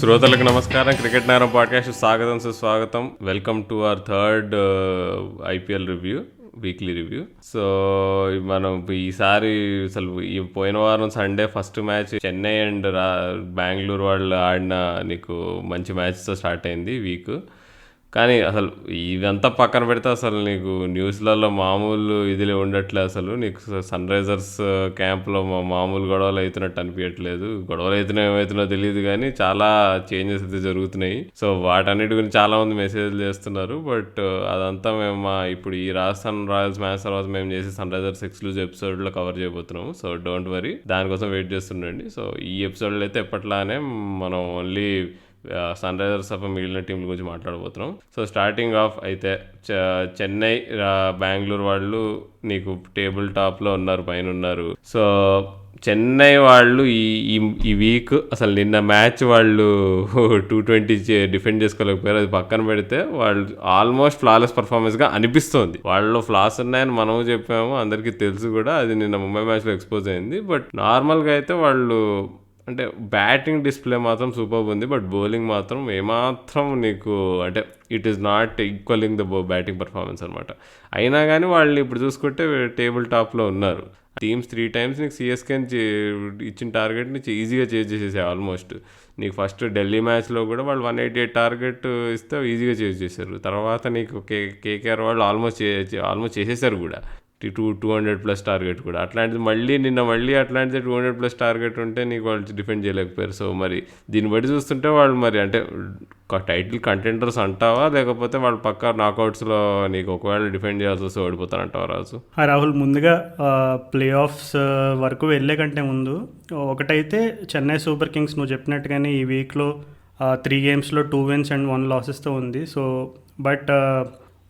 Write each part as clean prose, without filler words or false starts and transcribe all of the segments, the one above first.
శ్రోతలకు నమస్కారం. క్రికెట్ నేరం పాడ్కాస్ట్ స్వాగతం, సుస్వాగతం. Welcome to our third IPL review, weekly review. So మనం ఈసారి అసలు ఈ పోయిన వారం Sunday first match Chennai and Bengaluru వాళ్ళు ఆడిన నీకు మంచి మ్యాచ్తో స్టార్ట్ అయింది వీక్. కానీ అసలు ఇదంతా పక్కన పెడితే అసలు నీకు న్యూస్లలో మామూలు ఇదిలే ఉండట్లే. అసలు నీకు సన్ రైజర్స్ క్యాంప్లో మామూలు గొడవలు అవుతున్నట్టు అనిపించట్లేదు. గొడవలు అవుతున్నాయి ఏమవుతుందో తెలియదు కానీ చాలా చేంజెస్ అయితే జరుగుతున్నాయి. సో వాటన్నిటి గురించి చాలా మంది మెసేజ్లు చేస్తున్నారు. బట్ అదంతా మేము ఇప్పుడు ఈ రాజస్థాన్ రాయల్స్ మ్యాచ్ తర్వాత మేము చేసి సన్ రైజర్స్ ఎక్స్క్లూజివ్ ఎపిసోడ్లో కవర్ చేయబోతున్నాము. సో డోంట్ వరీ, దానికోసం వెయిట్ చేస్తుండండి. సో ఈ ఎపిసోడ్లో అయితే ఎప్పట్లానే మనం ఓన్లీ సన్ రైజర్స్ తప్ప మిగిలిన టీంల గురించి మాట్లాడబోతున్నాం. సో స్టార్టింగ్ ఆఫ్ అయితే చెన్నై బెంగళూరు వాళ్ళు నీకు టేబుల్ టాప్లో ఉన్నారు, పైన ఉన్నారు. సో చెన్నై వాళ్ళు ఈ వీక్ అసలు నిన్న మ్యాచ్ వాళ్ళు 220 డిఫెండ్ చేసుకోలేకపోయారు. అది పక్కన పెడితే వాళ్ళు ఆల్మోస్ట్ ఫ్లాలెస్ పర్ఫార్మెన్స్గా అనిపిస్తుంది. వాళ్ళలో ఫ్లాస్ ఉన్నాయని మనం చెప్పాము, అందరికీ తెలుసు కూడా. అది నిన్న ముంబై మ్యాచ్లో ఎక్స్పోజ్ అయింది. బట్ నార్మల్గా అయితే వాళ్ళు అంటే బ్యాటింగ్ డిస్ప్లే మాత్రం సూపర్ ఉంది. బట్ బౌలింగ్ మాత్రం ఏమాత్రం నీకు అంటే it is not equalling the batting performance అనమాట. అయినా కానీ వాళ్ళని ఇప్పుడు చూసుకుంటే టేబుల్ టాప్లో ఉన్నారు. టీమ్స్ 3 times నీకు సిఎస్కేని ఇచ్చిన టార్గెట్ని ఈజీగా చేజ్ చేసేసాయి ఆల్మోస్ట్. నీకు ఫస్ట్ ఢిల్లీ మ్యాచ్లో కూడా వాళ్ళు 188 టార్గెట్ ఇస్తే ఈజీగా చేజ్ చేశారు. తర్వాత నీకు కేకేఆర్ వాళ్ళు ఆల్మోస్ట్ చేసేసారు కూడా 200+ టార్గెట్ కూడా. అట్లాంటిది మళ్ళీ అట్లాంటిది 200+ టార్గెట్ ఉంటే నీకు వాళ్ళు డిఫెండ్ చేయలేకపోయారు. సో మరి దీన్ని బట్టి చూస్తుంటే వాళ్ళు మరి అంటే టైటిల్ కంటెండర్స్ అంటావా, లేకపోతే వాళ్ళు పక్కా నాకౌట్స్లో నీకు ఒకవేళ డిఫెండ్ చేయాల్సి వస్తే ఓడిపోతారంటావా రాజు? రాహుల్, ముందుగా ప్లే ఆఫ్స్ వరకు వెళ్ళే కంటే ముందు ఒకటైతే చెన్నై సూపర్ కింగ్స్ నువ్వు చెప్పినట్టుగానే ఈ వీక్లో 3 games 2 wins and 1 losesతో ఉంది. సో బట్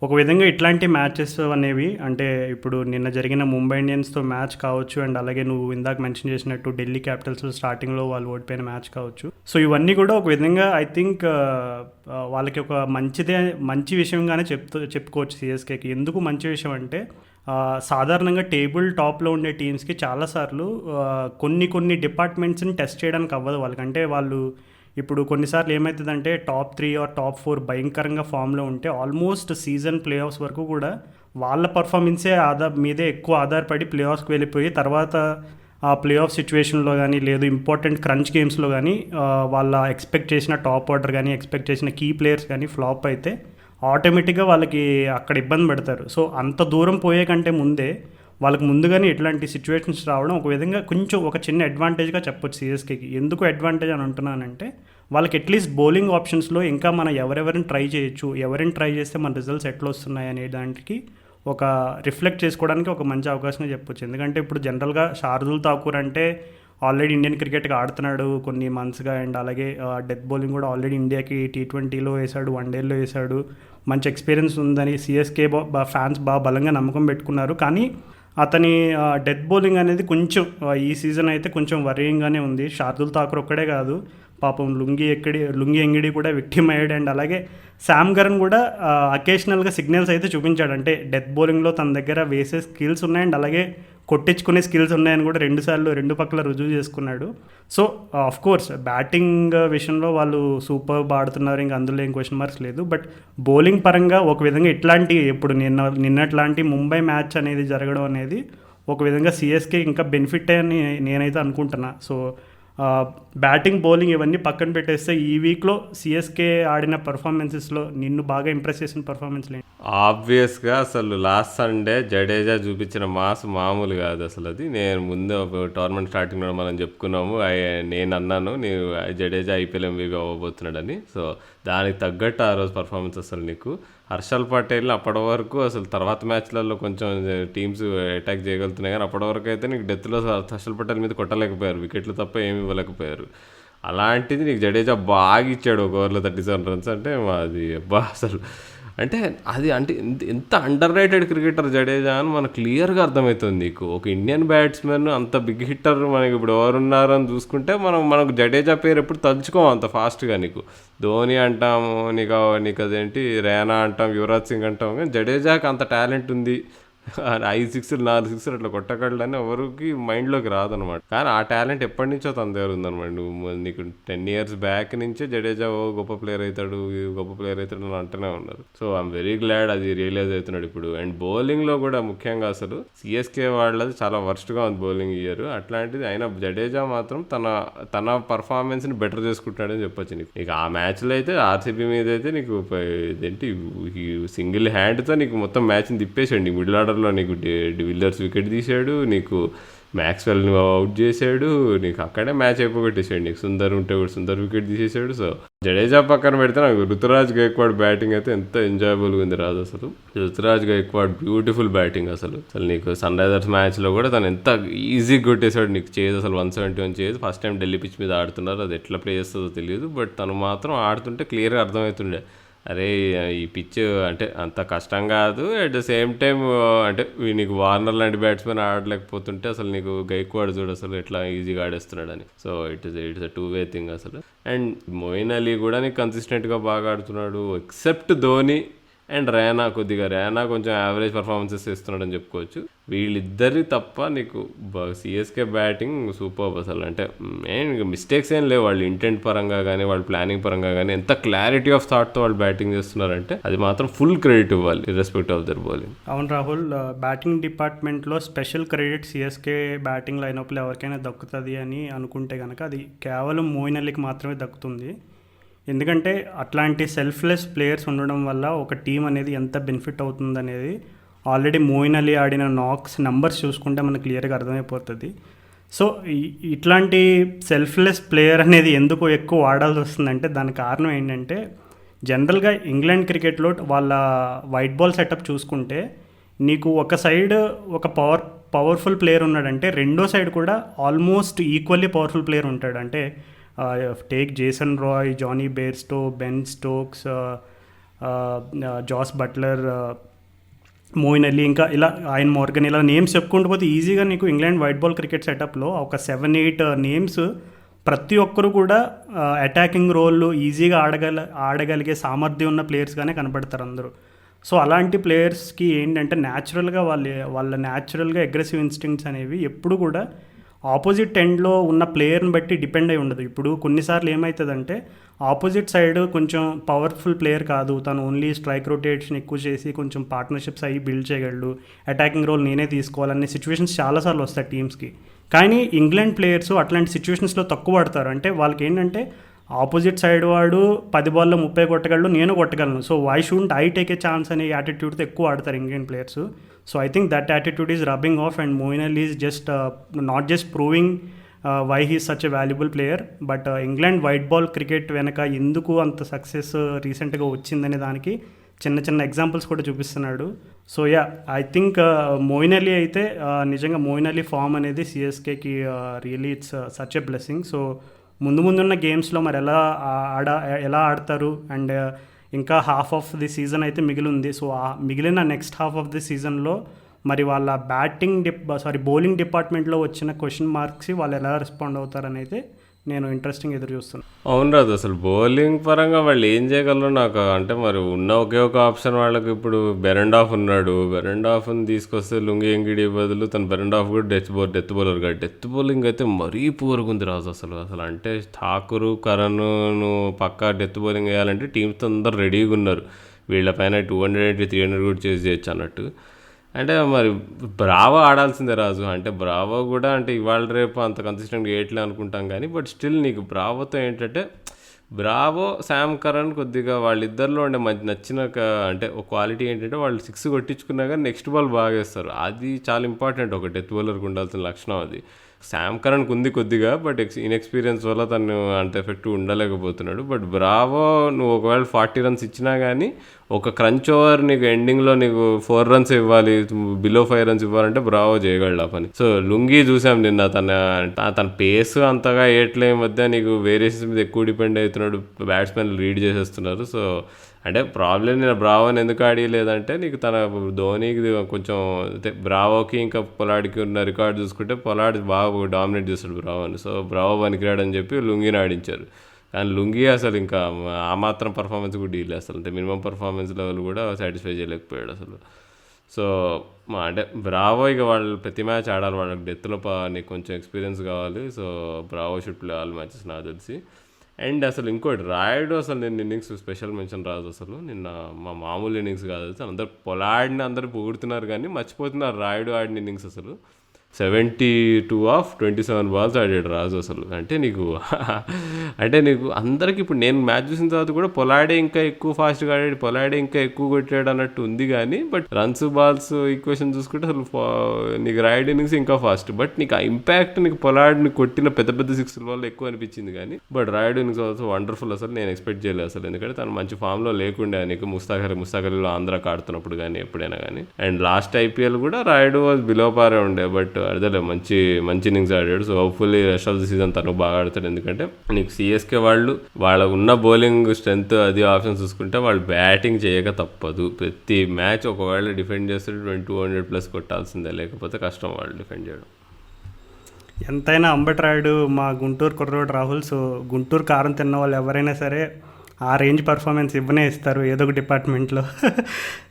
ఒక విధంగా ఇట్లాంటి మ్యాచెస్ అనేవి అంటే ఇప్పుడు నిన్న జరిగిన ముంబై ఇండియన్స్తో మ్యాచ్ కావచ్చు, అండ్ అలాగే నువ్వు ఇందాక మెన్షన్ చేసినట్టు ఢిల్లీ క్యాపిటల్స్ స్టార్టింగ్లో వాళ్ళు ఓడిపోయిన మ్యాచ్ కావచ్చు. సో ఇవన్నీ కూడా ఒక విధంగా ఐ థింక్ వాళ్ళకి ఒక మంచి విషయంగానే చెప్పుకోవచ్చు సిఎస్కేకి. ఎందుకు మంచి విషయం అంటే సాధారణంగా టేబుల్ టాప్లో ఉండే టీమ్స్కి చాలాసార్లు కొన్ని డిపార్ట్మెంట్స్ని టెస్ట్ చేయడానికి అవ్వదు వాళ్ళకంటే. వాళ్ళు ఇప్పుడు కొన్నిసార్లు ఏమవుతుందంటే టాప్ 3 or టాప్ 4 భయంకరంగా ఫామ్లో ఉంటే ఆల్మోస్ట్ సీజన్ ప్లే ఆఫ్స్ వరకు కూడా వాళ్ళ పర్ఫార్మెన్సే మీదే ఎక్కువ ఆధారపడి ప్లే ఆఫ్స్కి వెళ్ళిపోయి తర్వాత ఆ ప్లే ఆఫ్ సిచ్యువేషన్లో కానీ లేదు ఇంపార్టెంట్ క్రంచ్ గేమ్స్లో కానీ వాళ్ళ ఎక్స్పెక్ట్ చేసిన టాప్ ఆర్డర్ కానీ ఎక్స్పెక్ట్ చేసిన కీ ప్లేయర్స్ కానీ ఫ్లాప్ అయితే ఆటోమేటిక్గా వాళ్ళకి అక్కడ ఇబ్బంది పెడతారు. సో అంత దూరం పోయే కంటే ముందే వాళ్ళకి ముందుగానే ఇట్లాంటి సిచ్యువేషన్స్ రావడం ఒక విధంగా కొంచెం ఒక చిన్న అడ్వాంటేజ్గా చెప్పొచ్చు సిఎస్కేకి. ఎందుకు అడ్వాంటేజ్ అని అంటున్నానంటే వాళ్ళకి అట్లీస్ట్ బౌలింగ్ ఆప్షన్స్లో ఇంకా మనం ఎవరెవరిని ట్రై చేయొచ్చు, ఎవరిని ట్రై చేస్తే మన రిజల్ట్స్ ఎట్లా వస్తున్నాయి అనే దానికి ఒక రిఫ్లెక్ట్ చేసుకోవడానికి ఒక మంచి అవకాశంగా చెప్పొచ్చు. ఎందుకంటే ఇప్పుడు జనరల్గా షార్దుల్ ఠాకూర్ అంటే ఆల్రెడీ ఇండియన్ క్రికెట్కి ఆడుతున్నాడు కొన్ని మంత్స్గా, అండ్ అలాగే డెత్ బౌలింగ్ కూడా ఆల్రెడీ ఇండియాకి T20లో వేశాడు, 1 dayలో వేశాడు, మంచి ఎక్స్పీరియన్స్ ఉందని సిఎస్కే ఫ్యాన్స్ బాగా బలంగా నమ్మకం పెట్టుకున్నారు. కానీ అతని డెత్ బౌలింగ్ అనేది కొంచెం ఈ సీజన్ అయితే కొంచెం వరీయింగ్గానే ఉంది. షార్దుల్ ఠాకూర్ ఒక్కడే కాదు, పాపం లుంగి ఎంగిడి కూడా విక్టిమ్ అయ్యాడు. అండ్ అలాగే శామ్ కరన్ కూడా అకేషనల్గా సిగ్నల్స్ అయితే చూపించాడు. అంటే డెత్ బౌలింగ్లో తన దగ్గర వేసే స్కిల్స్ ఉన్నాయి, అండ్ అలాగే కొట్టించుకునే స్కిల్స్ ఉన్నాయని కూడా 2 పక్కల రుజువు చేసుకున్నాడు. సో కోర్స్ బ్యాటింగ్ విషయంలో వాళ్ళు సూపర్ ఆడుతున్నారు, ఇంకా అందులో ఏం క్వశ్చన్ మార్క్స్ లేదు. బట్ బౌలింగ్ పరంగా ఒక విధంగా ఇట్లాంటి ఇప్పుడు నిన్నట్లాంటి ముంబై మ్యాచ్ అనేది జరగడం అనేది ఒక విధంగా సిఎస్కే ఇంకా బెనిఫిట్ అని నేనైతే అనుకుంటున్నా. సో బ్యాటింగ్ బౌలింగ్ ఇవన్నీ పక్కన పెట్టేస్తే ఈ వీక్లో సిఎస్కే ఆడిన పర్ఫార్మెన్సెస్లో నిన్ను బాగా ఇంప్రెస్ చేసిన పర్ఫార్మెన్స్లు ఏంటి? ఆబ్వియస్గా అసలు లాస్ట్ సండే జడేజా చూపించిన మాస్ మామూలు కాదు అసలు. అది నేను ముందు టోర్నమెంట్ స్టార్టింగ్లో మనం చెప్పుకున్నాము, నేను అన్నాను జడేజా ఐపీఎల్ MVP అవ్వబోతున్నాడని. సో దానికి తగ్గట్టు ఆ రోజు పర్ఫార్మెన్స్ అసలు నీకు హర్షల్ పటేల్ అప్పటి వరకు అసలు తర్వాత మ్యాచ్లలో కొంచెం టీమ్స్ అటాక్ చేయగలుగుతున్నాయి, కానీ అప్పటి వరకు అయితే నీకు డెత్లో హర్షల్ పటేల్ మీద కొట్టలేకపోయారు, వికెట్లు తప్ప ఏమి ఇవ్వలేకపోయారు. అలాంటిది నీకు జడేజా బాగా ఇచ్చాడు, ఒక ఓవర్లో 37 runs. అంటే అది అసలు అంటే అది అంటే ఎంత అండర్ రేటెడ్ క్రికెటర్ జడేజా అని మనకు క్లియర్గా అర్థమవుతుంది. నీకు ఒక ఇండియన్ బ్యాట్స్మెన్ అంత బిగ్ హిట్టర్ మనకి ఇప్పుడు ఎవరున్నారు అని చూసుకుంటే మనకు జడేజా పేరు ఎప్పుడు తలుచుకోము అంత ఫాస్ట్గా. నీకు ధోని అంటాము, నీకు అదేంటి రైనా అంటాం, యువరాజ్ సింగ్ అంటాం, కానీ జడేజాకి అంత టాలెంట్ ఉంది. 5 సిక్స్లు 4 సిక్స్లు అట్లా కొట్టగలడని ఎవరికి మైండ్లోకి రాదనమాట. కానీ ఆ టాలెంట్ ఎప్పటి నుంచో తన దగ్గర ఉందన్నమాట. నీకు 10 years బ్యాక్ నుంచే జడేజా గొప్ప ప్లేయర్ అవుతాడు, గొప్ప ప్లేయర్ అవుతాడు అని అంటూనే ఉన్నారు. సో ఐఎమ్ వెరీ గ్లాడ్ అది రియలైజ్ అవుతున్నాడు ఇప్పుడు. అండ్ బౌలింగ్లో కూడా ముఖ్యంగా అసలు సిఎస్కే వాళ్ళది చాలా వర్స్ట్గా ఉంది బౌలింగ్ ఇయర్. అట్లాంటిది అయినా జడేజా మాత్రం తన పర్ఫార్మెన్స్ని బెటర్ చేసుకుంటాడని చెప్పొచ్చు. నీకు ఆ మ్యాచ్లో అయితే ఆర్సీబీ మీద అయితే నీకు ఇదేంటి సింగిల్ హ్యాండ్తో నీకు మొత్తం మ్యాచ్ని తిప్పేసాడు. నీకు మిడిల్ ఆర్డర్లో నీకు డివిల్లర్స్ వికెట్ తీసాడు, నీకు మ్యాక్స్వెల్ని అవుట్ చేశాడు, నీకు అక్కడే మ్యాచ్ అయిపోగొట్టేసాడు. నీకు సుందర్ ఉంటే కూడా సుందర్ వికెట్ తీసేసాడు. సో జడేజా పక్కన పెడితే నాకు రుతురాజ్ గైక్వాడ్ బ్యాటింగ్ అయితే ఎంత ఎంజాయబుల్గా ఉంది రాదు అసలు. రుతురాజ్ గైక్వాడ్ బ్యూటిఫుల్ బ్యాటింగ్ అసలు నీకు సన్ రైజర్స్ మ్యాచ్లో కూడా తను ఎంత ఈజీగా కొట్టేశాడు. నీకు చేజ్ అసలు 171 chase. First time Delhi pitch మీద ఆడుతున్నారు, అది ఎట్లా ప్లే చేస్తుందో తెలియదు. బట్ తను మాత్రం ఆడుతుంటే క్లియర్గా అర్థమవుతుండే, అరే ఈ పిచ్ అంటే అంత కష్టం కాదు. అట్ ద సేమ్ టైం అంటే నీకు వార్నర్ లాంటి బ్యాట్స్మెన్ ఆడలేకపోతుంటే అసలు నీకు గైక్వాడ్ చూడు అసలు ఎట్లా ఈజీగా ఆడేస్తున్నాడని. So it's a 2-way thing అసలు. అండ్ మోయిన్ అలీ కూడా నీకు కన్సిస్టెంట్గా బాగా ఆడుతున్నాడు, ఎక్సెప్ట్ ధోని అండ్ రైనా. రైనా కొంచెం యావరేజ్ పర్ఫార్మెన్సెస్ ఇస్తున్నాడు అని చెప్పుకోవచ్చు. వీళ్ళిద్దరి తప్ప నీకు సిఎస్కే బ్యాటింగ్ సూపర్ అసలు. అంటే మిస్టేక్స్ ఏం లేవు వాళ్ళ ఇంటెంట్ పరంగా కానీ వాళ్ళ ప్లానింగ్ పరంగా కానీ. ఎంత క్లారిటీ ఆఫ్ థాట్తో వాళ్ళు బ్యాటింగ్ చేస్తున్నారంటే అది మాత్రం ఫుల్ క్రెడిట్ ఇవ్వాలి ఇర్రెస్పెక్ట్ ఆఫ్ దర్ బౌలింగ్. అవును రాహుల్, బ్యాటింగ్ డిపార్ట్మెంట్లో స్పెషల్ క్రెడిట్ సిఎస్కే బ్యాటింగ్ లైనప్లో ఎవరికైనా దక్కుతుంది అని అనుకుంటే కనుక అది కేవలం మోయిన్ అలీకి మాత్రమే దక్కుతుంది. ఎందుకంటే అట్లాంటి సెల్ఫ్లెస్ ప్లేయర్స్ ఉండడం వల్ల ఒక టీం అనేది ఎంత బెనిఫిట్ అవుతుంది అనేది ఆల్రెడీ మోయిన్ అలీ ఆడిన నాక్స్ నెంబర్స్ చూసుకుంటే మనకు క్లియర్గా అర్థమైపోతుంది. సో ఇట్లాంటి సెల్ఫ్లెస్ ప్లేయర్ అనేది ఎందుకు ఎక్కువ వాడాల్సి వస్తుందంటే దానికి కారణం ఏంటంటే జనరల్గా ఇంగ్లాండ్ క్రికెట్లో వాళ్ళ వైట్ బాల్ సెటప్ చూసుకుంటే నీకు ఒక సైడ్ ఒక పవర్ఫుల్ ప్లేయర్ ఉన్నాడంటే రెండో సైడ్ కూడా ఆల్మోస్ట్ ఈక్వల్లీ పవర్ఫుల్ ప్లేయర్ ఉంటాడు. అంటే take Jason Roy, Jonny Bairstow, Ben Stokes, Jos Buttler, Moeen Ali, ఇంకా ఇలా ఆయన మోర్గన్, ఇలా నేమ్స్ చెప్పుకుంటూ పోతే ఈజీగా నీకు ఇంగ్లాండ్ వైట్ బాల్ క్రికెట్ సెటప్లో ఒక 7-8 నేమ్స్ ప్రతి ఒక్కరు కూడా అటాకింగ్ రోల్ ఈజీగా ఆడగలిగే సామర్థ్యం ఉన్న ప్లేయర్స్గానే కనపడతారు అందరూ. సో అలాంటి ప్లేయర్స్కి ఏంటంటే న్యాచురల్గా వాళ్ళ న్యాచురల్గా అగ్రెసివ్ ఇన్స్టింక్ట్స్ అనేవి ఎప్పుడు కూడా ఆపోజిట్ ఎండ్లో ఉన్న ప్లేయర్ని బట్టి డిపెండ్ అయి ఉండదు. ఇప్పుడు కొన్నిసార్లు ఏమవుతుందంటే ఆపోజిట్ సైడ్ కొంచెం పవర్ఫుల్ ప్లేయర్ కాదు, తను ఓన్లీ స్ట్రైక్ రొటేషన్ ఎక్కువ చేసి కొంచెం పార్ట్నర్షిప్స్ అయ్యి బిల్డ్ చేయగలడు, అటాకింగ్ రోల్ నేనే తీసుకోవాలనే సిచ్యువేషన్స్ చాలాసార్లు వస్తాయి టీమ్స్కి. కానీ ఇంగ్లాండ్ ప్లేయర్స్ అట్లాంటి సిచ్యువేషన్స్లో తక్కువ ఆడతారు. అంటే వాళ్ళకి ఏంటంటే ఆపోజిట్ సైడ్ వాడు 10 బాల్లో 30 కొట్టగలడు, నేను కొట్టగలను, so why shouldn't I take a chance అనే యాటిట్యూడ్తో ఎక్కువ ఆడతారు Indian players. So I think that attitude is rubbing off and Moeen Ali is just not just proving why he such a valuable player, but England white ball cricket వెనక ఎందుకు అంత success రీసెంట్గా వచ్చిందనే దానికి చిన్న చిన్న ఎగ్జాంపుల్స్ కూడా చూపిస్తున్నాడు. So yeah, I think Moeen Ali అయితే నిజంగా మోయిన్ అలీ ఫామ్ అనేది సిఎస్కేకి really it's such a blessing. So ముందున్న గేమ్స్లో మరి ఎలా ఆడతారు అండ్ ఇంకా హాఫ్ ఆఫ్ ది సీజన్ అయితే మిగిలింది. సో మిగిలిన నెక్స్ట్ హాఫ్ ఆఫ్ ది సీజన్లో మరి వాళ్ళ బౌలింగ్ డిపార్ట్మెంట్లో వచ్చిన క్వశ్చన్ మార్క్స్ వాళ్ళు ఎలా రెస్పాండ్ అవుతారని అయితే నేను ఇంట్రెస్టింగ్ ఎదురు చూస్తున్నాను. అవును రాదు, అసలు బౌలింగ్ పరంగా వాళ్ళు ఏం చేయగలరు నాకు అంటే మరి ఉన్న ఒకే ఒక ఆప్షన్ వాళ్ళకి ఇప్పుడు బెరెండాఫ్ ఉన్నాడు. బెరెండాఫ్ని తీసుకొస్తే లుంగి ఎంగిడి బదులు తను బెరెండాఫ్ కూడా డెత్ బౌలర్ కాదు. డెత్ బౌలింగ్ అయితే మరీ పూర్గా ఉంది రాజు అసలు. అంటే ఠాకూర్, కరణ్ పక్కా డెత్ బౌలింగ్ వేయాలంటే టీమ్స్ అందరూ రెడీగా ఉన్నారు. వీళ్ళపైన 280, 300 కూడా చేసి చేయొచ్చు అన్నట్టు. అంటే మరి బ్రావో ఆడాల్సిందే రాజు. అంటే బ్రావో కూడా అంటే ఇవాళ రేపు అంత కన్సిస్టెంట్గా వేయట్లే అనుకుంటాం కానీ బట్ స్టిల్ నీకు బ్రావోతో ఏంటంటే బ్రావో, శామ్ కరణ్ కొద్దిగా వాళ్ళిద్దరిలో ఉండే మంచి నచ్చిన అంటే ఒక క్వాలిటీ ఏంటంటే వాళ్ళు 6 కొట్టించుకున్నా కానీ నెక్స్ట్ బాల్ బాగా వేస్తారు. అది చాలా ఇంపార్టెంట్ ఒక డెత్ బౌలర్కి ఉండాల్సిన లక్షణం అది. శామ్ కరణ్కి ఉంది కొద్దిగా, బట్ ఇన్ఎక్స్పీరియన్స్ వల్ల తను అంత ఎఫెక్టివ్ ఉండలేకపోతున్నాడు. బట్ బ్రావో నువ్వు ఒకవేళ 40 runs ఇచ్చినా కానీ ఒక క్రంచ్ ఓవర్ నీకు ఎండింగ్లో నీకు 4 runs ఇవ్వాలి, బిలో 5 runs ఇవ్వాలంటే బ్రావో చేయగలడు ఆ పని. సో లుంగి చూసాం నిన్న తన పేస్ అంతగా వేయట్లే, మధ్య నీకు వేరియేషన్స్ మీద ఎక్కువ డిపెండ్ అవుతున్నాడు, బ్యాట్స్మెన్ లీడ్ చేసేస్తున్నారు. సో అంటే ప్రాబ్లం నేను బ్రావోని ఎందుకు ఆడియలేదంటే నీకు తన ధోనికి కొంచెం బ్రావోకి ఇంకా పొలాడికి ఉన్న రికార్డ్ చూసుకుంటే పొలాడి బాగా డామినేట్ చేస్తాడు బ్రావోని. సో బ్రావో పనికిరాడని చెప్పి లుంగిని ఆడించారు. కానీ లుంగి అసలు ఇంకా ఆ మాత్రం పర్ఫార్మెన్స్ కూడా డీల్ అసలు అంటే మినిమం పర్ఫార్మెన్స్ లెవెల్ కూడా సాటిస్ఫై చేయలేకపోయాడు అసలు. సో అంటే బ్రావో ఇక వాళ్ళు ప్రతి మ్యాచ్ ఆడాలి, వాళ్ళకి డెత్లో నీకు కొంచెం ఎక్స్పీరియన్స్ కావాలి. So Bravo should play all matches నాకు తెలిసి. అండ్ అసలు ఇంకోటి రాయుడు, అసలు నేను ఇన్నింగ్స్ స్పెషల్ మెన్షన్ రాదు అసలు, నిన్న మామూలు ఇన్నింగ్స్ కాదు. అసలు అందరు పొలాడిని అందరు పొగుడుతున్నారు కానీ మర్చిపోతున్నారు రాయుడు ఆడిన ఇన్నింగ్స్ అసలు. 72 ఆఫ్ 27 బాల్స్ ఆడాడు రాజు అసలు. అంటే నీకు అందరికి ఇప్పుడు నేను మ్యాచ్ చూసిన తర్వాత కూడా పొలాడే ఇంకా ఎక్కువ ఫాస్ట్గా ఆడాడు, పొలాడే ఇంకా ఎక్కువ కొట్టాడు అన్నట్టు ఉంది. కానీ బట్ రన్స్ బాల్స్ ఈక్వేషన్ చూసుకుంటే అసలు నీకు రాయుడు ఇన్నింగ్స్ ఇంకా ఫాస్ట్. బట్ నీకు ఆ ఇంపాక్ట్ నీకు పొలాడిని కొట్టిన పెద్ద పెద్ద సిక్స్ల వల్ల ఎక్కువ అనిపించింది. కానీ but Rayudu innings also wonderful అసలు. నేను ఎక్స్పెక్ట్ చేయలేదు అసలు, ఎందుకంటే తను మంచి ఫామ్లో లేకుండే నీకు ముస్తాకర్లో ఆంధ్రాకి ఆడుతున్నప్పుడు కానీ ఎప్పుడైనా కానీ. అండ్ లాస్ట్ ఐపీఎల్ కూడా రాయుడు వాజ్ బిలో పారే ఉండే, బట్ అదే మంచి ఇన్నింగ్స్ ఆడాడు. So hopefully rest of the season తను బాగా ఆడతాడు. ఎందుకంటే నీకు సిఎస్కే వాళ్ళ ఉన్న బౌలింగ్ స్ట్రెంత్ అది ఆప్షన్ చూసుకుంటే వాళ్ళు బ్యాటింగ్ చేయక తప్పదు. ప్రతి మ్యాచ్ ఒకవేళ డిఫెండ్ చేస్తే 200+ కొట్టాల్సిందే, లేకపోతే కష్టం వాళ్ళు డిఫెండ్ చేయడం. ఎంతైనా అంబటి రాయుడు మా గుంటూరు కుర్రోడు రాహుల్. సో గుంటూరు కారం తిన్న వాళ్ళు ఎవరైనా సరే ఆ రేంజ్ పర్ఫార్మెన్స్ ఇవ్వనే ఇస్తారు ఏదో ఒక డిపార్ట్మెంట్లో.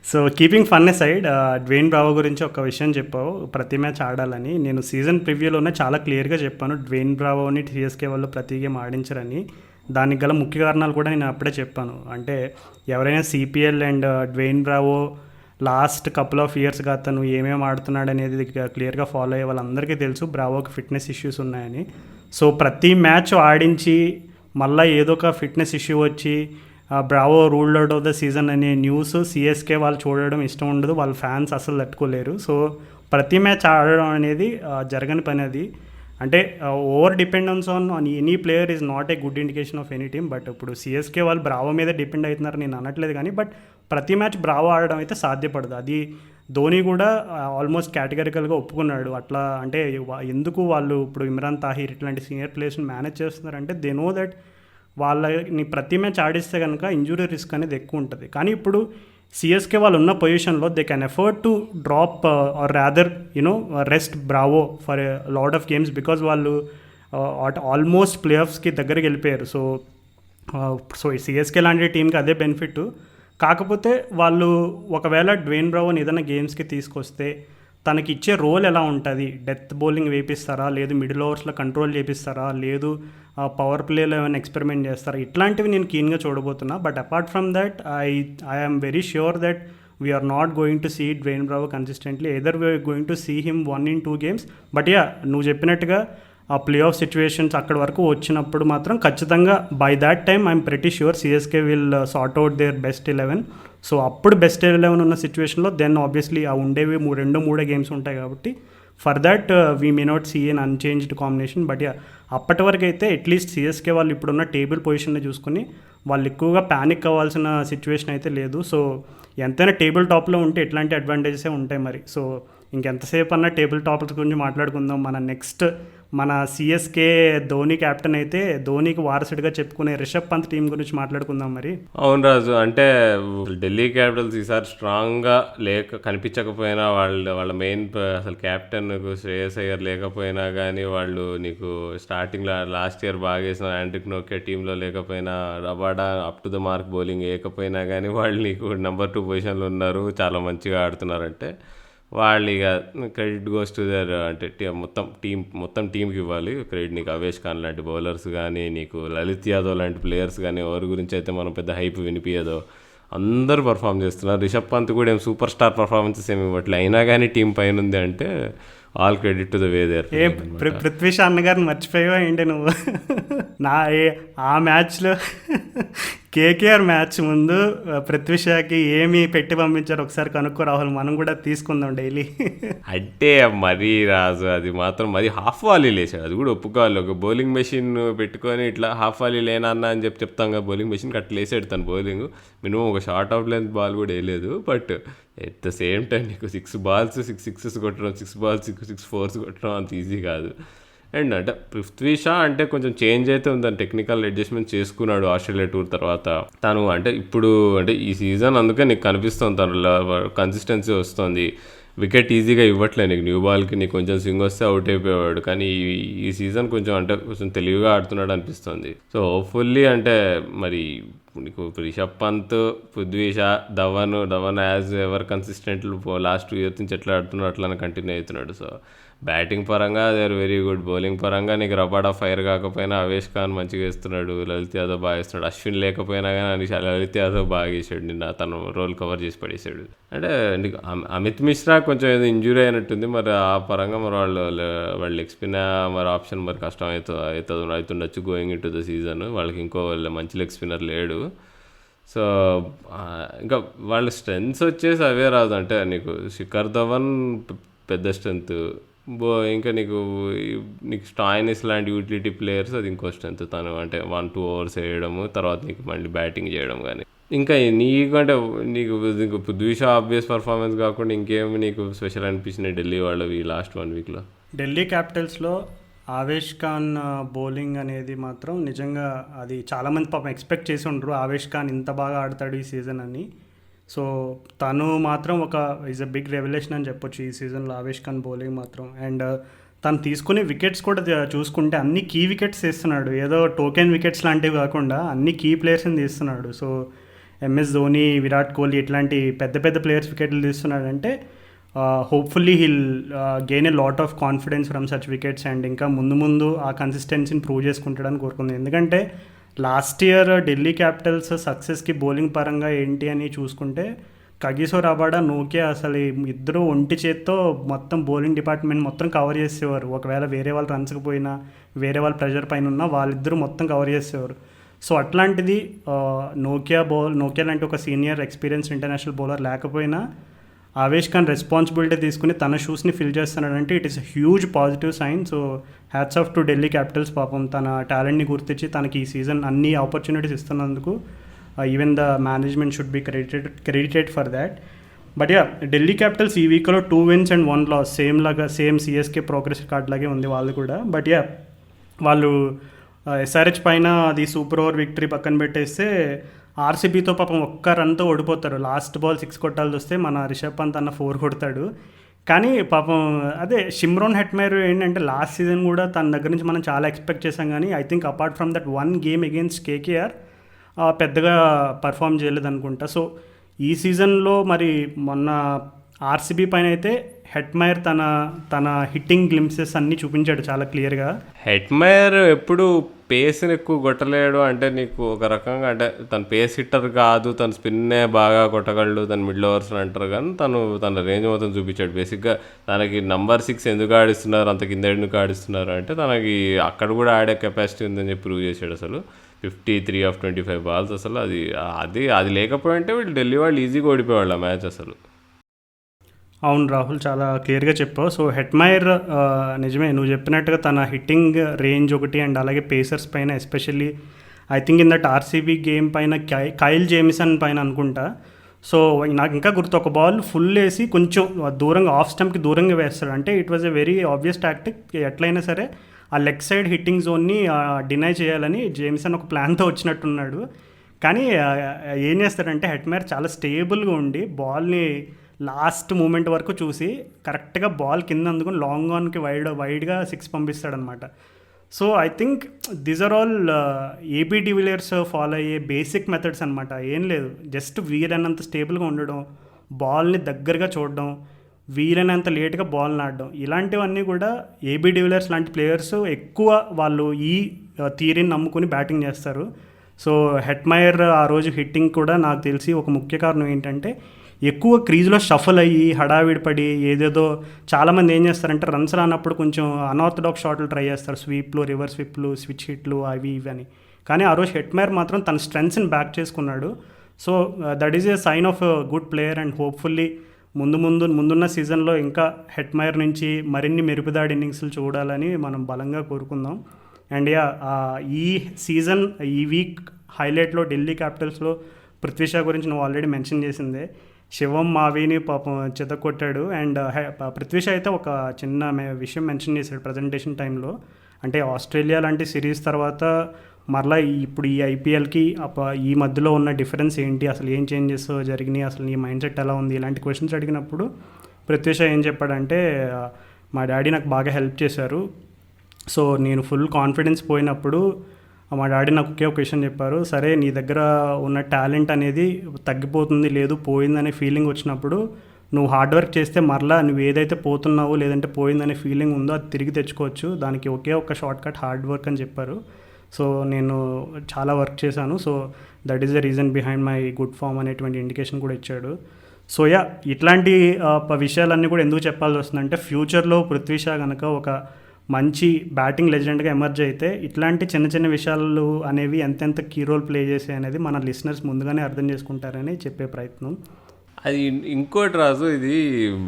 So keeping fun side, Dwayne Bravo గురించి ఒక విషయం చెప్పావు, ప్రతి మ్యాచ్ ఆడాలని. నేను సీజన్ ప్రివ్యూలోనే చాలా క్లియర్గా చెప్పాను డ్వేన్ బ్రావోని సిఎస్కే వాళ్ళు ప్రతి గేమ్ ఆడించరని. దానికి గల ముఖ్య కారణాలు కూడా నేను అప్పుడే చెప్పాను. అంటే ఎవరైనా CPL and Dwayne Bravo last couple of ఇయర్స్గా అతను ఏమేమి ఆడుతున్నాడు అనేది క్లియర్గా ఫాలో అయ్యే వాళ్ళందరికీ తెలుసు బ్రావోకి ఫిట్నెస్ ఇష్యూస్ ఉన్నాయని. సో ప్రతి మ్యాచ్ ఆడించి మళ్ళీ ఏదో ఒక ఫిట్నెస్ ఇష్యూ వచ్చి Bravo ruled out of the season అనే న్యూస్ సిఎస్కే వాళ్ళు చూడడం ఇష్టం ఉండదు, వాళ్ళ ఫ్యాన్స్ అసలు తట్టుకోలేరు. సో ప్రతి మ్యాచ్ ఆడడం అనేది జరగని పని అది. అంటే over dependence on any player is not a good indication of any team. But ఇప్పుడు సిఎస్కే వాళ్ళు బ్రావో మీద డిపెండ్ అవుతున్నారు నేను అనట్లేదు, కానీ బట్ ప్రతి మ్యాచ్ బ్రావో ఆడడం అయితే సాధ్యపడదు. అది ధోని కూడా ఆల్మోస్ట్ కేటగిరికల్గా ఒప్పుకున్నాడు. అట్లా అంటే ఎందుకు వాళ్ళు ఇప్పుడు ఇమ్రాన్ తాహిర్ ఇట్లాంటి సీనియర్ ప్లేయర్స్ని మేనేజ్ చేస్తున్నారంటే దే నో దట్ వాళ్ళని ప్రతి మ్యాచ్ ఆడిస్తే కనుక ఇంజురీ రిస్క్ అనేది ఎక్కువ ఉంటుంది. కానీ ఇప్పుడు సిఎస్కే వాళ్ళు ఉన్న పొజిషన్లో they can afford to drop or rather rest Bravo for a lot of games, because వాళ్ళు ఆల్మోస్ట్ ప్లే ఆఫ్స్కి దగ్గరికి వెళ్ళిపోయారు. సో సిఎస్కే లాంటి టీంకి అదే బెనిఫిట్. కాకపోతే వాళ్ళు ఒకవేళ డ్వేన్ బ్రావోని ఏదైనా గేమ్స్కి తీసుకొస్తే తనకి ఇచ్చే రోల్ ఎలా ఉంటుంది, డెత్ బౌలింగ్ వేపిస్తారా, లేదు మిడిల్ ఓవర్స్లో కంట్రోల్ చేపిస్తారా, లేదు పవర్ ప్లేలో ఏమైనా ఎక్స్పెరిమెంట్ చేస్తారా, ఇట్లాంటివి నేను కీన్గా చూడబోతున్నా. But apart from that I am very sure that we're not going to see Dwayne Bravo consistently, either we're going to see him 1 in 2 games. But నువ్వు చెప్పినట్టుగా ఆ ప్లే ఆఫ్ సిచ్యువేషన్స్ అక్కడి వరకు వచ్చినప్పుడు మాత్రం ఖచ్చితంగా by that time I'm pretty sure CSK will sort out their best 11. So అప్పుడు best 11 ఉన్న సిచ్యువేషన్లో దెన్ ఆబ్వియస్లీ ఆ ఉండేవి 2 గేమ్స్ ఉంటాయి కాబట్టి for that we may not see an unchanged combination. But అప్పటి వరకు అయితే అట్లీస్ట్ సిఎస్కే వాళ్ళు ఇప్పుడున్న టేబుల్ పొజిషన్ని చూసుకుని వాళ్ళు ఎక్కువగా ప్యానిక్ అవ్వాల్సిన సిచ్యువేషన్ అయితే లేదు. సో ఎంతైనా టేబుల్ టాప్లో ఉంటే ఎట్లాంటి అడ్వాంటేజెసే ఉంటాయి మరి. సో ఇంకెంతసేపు అన్న టేబుల్ టాప్స్ గురించి మాట్లాడుకుందాం. మన సిఎస్కే ధోని కెప్టెన్ అయితే ధోనికి వారసుడిగా చెప్పుకునే రిషబ్ పంత్ టీం గురించి మాట్లాడుకుందాం మరి. అవును రాజు, అంటే ఢిల్లీ క్యాపిటల్స్ ఈసారి స్ట్రాంగ్గా కనిపించకపోయినా వాళ్ళ మెయిన్ అసలు కెప్టెన్ శ్రేయస్ అయ్యర్ లేకపోయినా కానీ వాళ్ళు నీకు స్టార్టింగ్లో లాస్ట్ ఇయర్ బాగా వేసిన ఆండ్రిక్ నోకియా టీంలో లేకపోయినా, Rabada up to the mark bowling వేయకపోయినా కానీ వాళ్ళు నీకు నెంబర్ 2 పొజిషన్లో ఉన్నారు, చాలా మంచిగా ఆడుతున్నారంటే వాళ్ళు ఇక క్రెడిట్ గోస్ టు దర్. అంటే మొత్తం టీంకి ఇవ్వాలి క్రెడిట్. నీకు అవేష్ ఖాన్ లాంటి బౌలర్స్ కానీ, నీకు లలిత్ యాదవ్ లాంటి ప్లేయర్స్ కానీ, ఎవరి గురించి అయితే మనం పెద్ద హైప్ వినిపించదో అందరూ పర్ఫామ్ చేస్తున్నారు. రిషబ్ పంత్ కూడా ఏం సూపర్ స్టార్ పర్ఫార్మెన్సెస్ ఏమి ఇవ్వట్లే, అయినా కానీ టీం పైన ఉంది అంటే all credit to the way there. Prithvi Shaw అన్నగారిని మర్చిపోయావా ఏంటి నువ్వు? ఆ మ్యాచ్లో కేకేఆర్ మ్యాచ్ ముందు పృథ్వీ షాకి ఏమి పెట్టి పంపించారు ఒకసారి కనుక్కో రాహుల్, మనం కూడా తీసుకుందాం డైలీ. అంటే మరీ రాజు అది మాత్రం మరి హాఫ్ వాలీ లేచాడు, అది కూడా ఒప్పుకోవాలి. ఒక బౌలింగ్ మెషిన్ పెట్టుకొని ఇట్లా హాఫ్ వాలీ లేనన్నా అని చెప్తాం కదా, బౌలింగ్ మెషిన్ అట్లా లేసాడు తను బౌలింగ్. మినిమం ఒక షార్ట్ అవుట్ లెంత్ బాల్ కూడా వేయలేదు. But at the same time నీకు 6 balls 6 sixes కొట్టడం, 6 balls 6 4s కొట్టడం అంత ఈజీ కాదు. అండ్ అంటే పృథ్వీ షా అంటే కొంచెం చేంజ్ అయితే ఉంది, టెక్నికల్ అడ్జస్ట్మెంట్ చేసుకున్నాడు ఆస్ట్రేలియా టూర్ తర్వాత. తను అంటే ఇప్పుడు అంటే ఈ సీజన్ అందుకే నీకు కనిపిస్తుంది తను కన్సిస్టెన్సీ వస్తుంది. వికెట్ ఈజీగా ఇవ్వట్లే నీకు. న్యూ బాల్కి నీకు కొంచెం స్వింగ్ వస్తే అవుట్ అయిపోయేవాడు. కానీ ఈ సీజన్ కొంచెం అంటే కొంచెం తెలివిగా ఆడుతున్నాడు అనిపిస్తుంది. సో హోప్ఫుల్లీ అంటే మరి నీకు Rishabh Pant, Prithvi Shaw, Dhawan as ever consistent last 2 years నుంచి ఎట్లా ఆడుతున్నాడు అట్లానే కంటిన్యూ అవుతున్నాడు. సో బ్యాటింగ్ పరంగా they are very good. Bowling పరంగా నీకు రబాడా ఫైర్ కాకపోయినా అవేష్ ఖాన్ మంచిగా వేస్తున్నాడు, లలిత్ యాదవ్ బాగా వేస్తున్నాడు. అశ్విన్ లేకపోయినా కానీ లలిత్ యాదవ్ బాగా వేసాడు, నిన్న తను రోల్ కవర్ చేసి పడేసాడు. అంటే నీకు అమిత్ మిశ్రా కొంచెం ఏదో ఇంజురీ అయినట్టుంది. మరి ఆ పరంగా మరి వాళ్ళు లెగ్ స్పిన్ మరి ఆప్షన్ మరి కష్టం అవుతుండొచ్చు going in to the season. వాళ్ళకి ఇంకో మంచి లెగ్ స్పిన్నర్ లేడు. సో ఇంకా వాళ్ళ స్ట్రెంగ్స్ వచ్చేసి అవే రాదు. అంటే నీకు శిఖర్ ధవన్ పెద్ద స్ట్రెంత్, ఇంకా నీకు స్టాయినిస్ లాంటి యూటిలిటీ ప్లేయర్స్ అది ఇంకో స్ట్రెంత్. తను అంటే 1-2 overs వేయడము, తర్వాత నీకు మళ్ళీ బ్యాటింగ్ చేయడం. కానీ ఇంకా నీకంటే నీకు పృథ్వీ షా ఆబ్వియస్ పర్ఫార్మెన్స్ కాకుండా ఇంకేమి నీకు స్పెషల్ అనిపించినాయి ఢిల్లీ వాళ్ళవి లాస్ట్ 1 weekలో? ఢిల్లీ క్యాపిటల్స్లో ఆవేష్ ఖాన్ బౌలింగ్ అనేది మాత్రం నిజంగా అది చాలామంది పాపం ఎక్స్పెక్ట్ చేసి ఉండరు ఆవేష్ ఖాన్ ఇంత బాగా ఆడతాడు ఈ సీజన్ అని. సో తను మాత్రం ఈజ్ అ బిగ్ రెవల్యూషన్ అని చెప్పొచ్చు ఈ సీజన్లో ఆవేష్ ఖాన్ బౌలింగ్ మాత్రం. అండ్ తను తీసుకునే వికెట్స్ కూడా చూసుకుంటే అన్ని కీ వికెట్స్ తీస్తున్నాడు, ఏదో టోకెన్ వికెట్స్ లాంటివి కాకుండా అన్ని కీ ప్లేయర్స్ని తీస్తున్నాడు. సో ఎంఎస్ ధోని, విరాట్ కోహ్లీ ఇట్లాంటి పెద్ద పెద్ద ప్లేయర్స్ వికెట్లు తీస్తున్నాడు అంటే hopefully he'll gain a lot of confidence from such wickets. And ఇంకా ముందు ఆ కన్సిస్టెన్సీని ప్రూవ్ చేసుకుంటాడని కోరుకుంది. ఎందుకంటే లాస్ట్ ఇయర్ ఢిల్లీ క్యాపిటల్స్ సక్సెస్కి బౌలింగ్ పరంగా ఏంటి అని చూసుకుంటే కగిసో రబాడా, నోకియా అసలు ఇద్దరు ఒంటి చేత్తో మొత్తం బౌలింగ్ డిపార్ట్మెంట్ మొత్తం కవర్ చేసేవారు. ఒకవేళ వేరే వాళ్ళు రన్స్కి పోయినా, వేరే వాళ్ళ ప్రెషర్ పైన ఉన్నా వాళ్ళిద్దరూ మొత్తం కవర్ చేసేవారు. సో అట్లాంటిది నోకియా లాంటి ఒక సీనియర్ ఎక్స్పీరియన్స్ ఇంటర్నేషనల్ బౌలర్ లేకపోయినా ఆవేష్ ఖాన్ రెస్పాన్సిబిలిటీ తీసుకుని తన షూస్ని ఫిల్ చేస్తున్నాడంటే it is a huge positive sign. So hats off to Delhi capitals. పాపం తన టాలెంట్ని గుర్తించి తనకి ఈ సీజన్ అన్ని ఆపర్చునిటీస్ ఇస్తున్నందుకు even the management should be credited for that. But yeah, Delhi capitals ఈ వీక్లో 2 wins and 1 loss same CSK progress card లాగే ఉంది వాళ్ళు కూడా. బట్ యా, వాళ్ళు ఎస్ఆర్హెచ్ పైన అది సూపర్ ఓవర్ విక్టరీ పక్కన పెట్టేస్తే ఆర్సీబీతో పాపం ఒక్క రన్తో ఓడిపోతారు. లాస్ట్ బాల్ 6 కొట్టాల్సి వస్తే మన రిషబ్ పంత్ అన్న 4 కొడతాడు. కానీ పాపం అదే షిమ్రోన్ హెట్మైర్ ఏంటంటే లాస్ట్ సీజన్ కూడా తన దగ్గర నుంచి మనం చాలా ఎక్స్పెక్ట్ చేసాం. కానీ I think apart from that 1 game against KKR పెద్దగా పర్ఫామ్ చేయలేదు అనుకుంటా. సో ఈ సీజన్లో మరి మొన్న ఆర్సీబీ పైన అయితే హెట్మైర్ తన హిట్టింగ్ గ్లింప్సెస్ అన్నీ చూపించాడు చాలా క్లియర్గా. హెట్మైర్ ఎప్పుడు పేస్ని ఎక్కువ కొట్టలేడు. అంటే నీకు ఒక రకంగా అంటే తను పేస్ హిట్టర్ కాదు, తను స్పిన్నే బాగా కొట్టగలడు, తను మిడిల్ ఓవర్స్ అంటారు. కానీ తన రేంజ్ మొత్తం చూపించాడు. బేసిక్గా తనకి నెంబర్ 6 ఎందుకు ఆడిస్తున్నారు, అంత కింద ఎందుకు ఆడిస్తున్నారు అంటే తనకి అక్కడ కూడా ఆడే కెపాసిటీ ఉందని చెప్పి ప్రూవ్ చేశాడు. అసలు 53 of 25 balls అసలు అది లేకపోయింటే వీళ్ళు ఢిల్లీ వాళ్ళు ఈజీగా ఓడిపోయేవాళ్ళు ఆ మ్యాచ్ అసలు. అవును రాహుల్, చాలా క్లియర్గా చెప్పావు. సో హెట్మైర్ నిజమే నువ్వు చెప్పినట్టుగా తన హిట్టింగ్ రేంజ్ ఒకటి అండ్ అలాగే పేసర్స్ పైన especially I think in that RCB game పైన కైల్ జేమిసన్ పైన అనుకుంటా. సో నాకు ఇంకా గుర్తు, ఒక బాల్ ఫుల్ వేసి కొంచెం దూరంగా ఆఫ్ స్టంప్కి దూరంగా వేస్తాడు. అంటే it was a very obvious tactic. ఎట్లయినా సరే ఆ లెగ్ సైడ్ హిట్టింగ్ జోన్ని డినై చేయాలని జేమిసన్ ఒక ప్లాన్తో వచ్చినట్టున్నాడు. కానీ ఏం చేస్తాడంటే హెట్మైర్ చాలా స్టేబుల్గా ఉండి బాల్ని లాస్ట్ మూమెంట్ వరకు చూసి కరెక్ట్గా బాల్ కింద అందుకుని లాంగ్ ఆన్కి వైడ్గా 6 పంపిస్తాడనమాట. So I think these are all AB de Villiers follow అయ్యే బేసిక్ మెథడ్స్ అనమాట. ఏం లేదు, జస్ట్ వీలైనంత స్టేబుల్గా ఉండడం, బాల్ని దగ్గరగా చూడడం, వీలైనంత లేట్గా బాల్ ఆడడం, ఇలాంటివన్నీ కూడా ఏబీ డివిలియర్స్ లాంటి ప్లేయర్స్ ఎక్కువ వాళ్ళు ఈ థియరీని నమ్ముకుని బ్యాటింగ్ చేస్తారు. సో హెట్మైర్ ఆ రోజు హిట్టింగ్ కూడా నాకు తెలిసి ఒక ముఖ్య కారణం ఏంటంటే ఎక్కువ క్రీజ్లో షఫల్ అయ్యి హడావిడి పడి ఏదేదో చాలామంది ఏం చేస్తారంటే రన్స్ రానప్పుడు కొంచెం అన్ఆర్థడాక్స్ షాట్లు ట్రై చేస్తారు, స్వీప్లు, రివర్స్ స్వీప్లు, స్విచ్ హిట్లు అవి ఇవి అని. కానీ ఆ రోజు హెట్మైర్ మాత్రం తన స్ట్రెంగ్స్ని బ్యాక్ చేసుకున్నాడు. So that is a sign of good player. And hopefully ముందున్న సీజన్లో ఇంకా హెట్మైర్ నుంచి మరిన్ని మెరుపుదాడి ఇన్నింగ్స్లు చూడాలని మనం బలంగా కోరుకుందాం. అండ్ ఈ సీజన్ ఈ వీక్ హైలైట్లో ఢిల్లీ క్యాపిటల్స్లో పృథ్వీ షా గురించి నువ్వు ఆల్రెడీ మెన్షన్ చేసిందే, శివం మావిని పాపం చెతకొట్టాడు. అండ్ పృథ్వీ షా అయితే ఒక చిన్న విషయం మెన్షన్ చేశాడు ప్రజెంటేషన్ టైంలో. అంటే ఆస్ట్రేలియా లాంటి సిరీస్ తర్వాత మరలా ఇప్పుడు ఈ ఐపీఎల్కి ఈ మధ్యలో ఉన్న డిఫరెన్స్ ఏంటి, అసలు ఏం చేంజెస్ జరిగినాయి, అసలు నీ మైండ్ సెట్ ఎలా ఉంది, ఇలాంటి క్వశ్చన్స్ అడిగినప్పుడు పృథ్వీ షా ఏం చెప్పాడంటే మా డాడీ నాకు బాగా హెల్ప్ చేశారు. సో నేను ఫుల్ కాన్ఫిడెన్స్ పోయినప్పుడు మా డాడీ నాకు ఒకే ఒక విషయం చెప్పారు, సరే నీ దగ్గర ఉన్న టాలెంట్ అనేది తగ్గిపోతుంది, లేదు పోయిందనే ఫీలింగ్ వచ్చినప్పుడు నువ్వు హార్డ్ వర్క్ చేస్తే మరలా నువ్వు ఏదైతే పోతున్నావో లేదంటే పోయిందనే ఫీలింగ్ ఉందో అది తిరిగి తెచ్చుకోవచ్చు, దానికి ఒకే ఒక షార్ట్ కట్ హార్డ్ వర్క్ అని చెప్పారు. సో నేను చాలా వర్క్ చేశాను, so that is the reason behind my good form అనేటువంటి ఇండికేషన్ కూడా ఇచ్చాడు. సో ఇట్లాంటి విషయాలన్నీ కూడా ఎందుకు చెప్పాల్సి వస్తుందంటే ఫ్యూచర్లో పృథ్వీ షా కనుక ఒక మంచి బ్యాటింగ్ లెజెండ్గా ఎమర్జ్ అయితే ఇట్లాంటి చిన్న చిన్న విషయాలు అనేవి ఎంతెంత కీ రోల్ ప్లే చేసాయి అనేది మన లిసనర్స్ ముందుగానే అర్థం చేసుకుంటారని చెప్పే ప్రయత్నం. అది ఇంకోటి రాజు, ఇది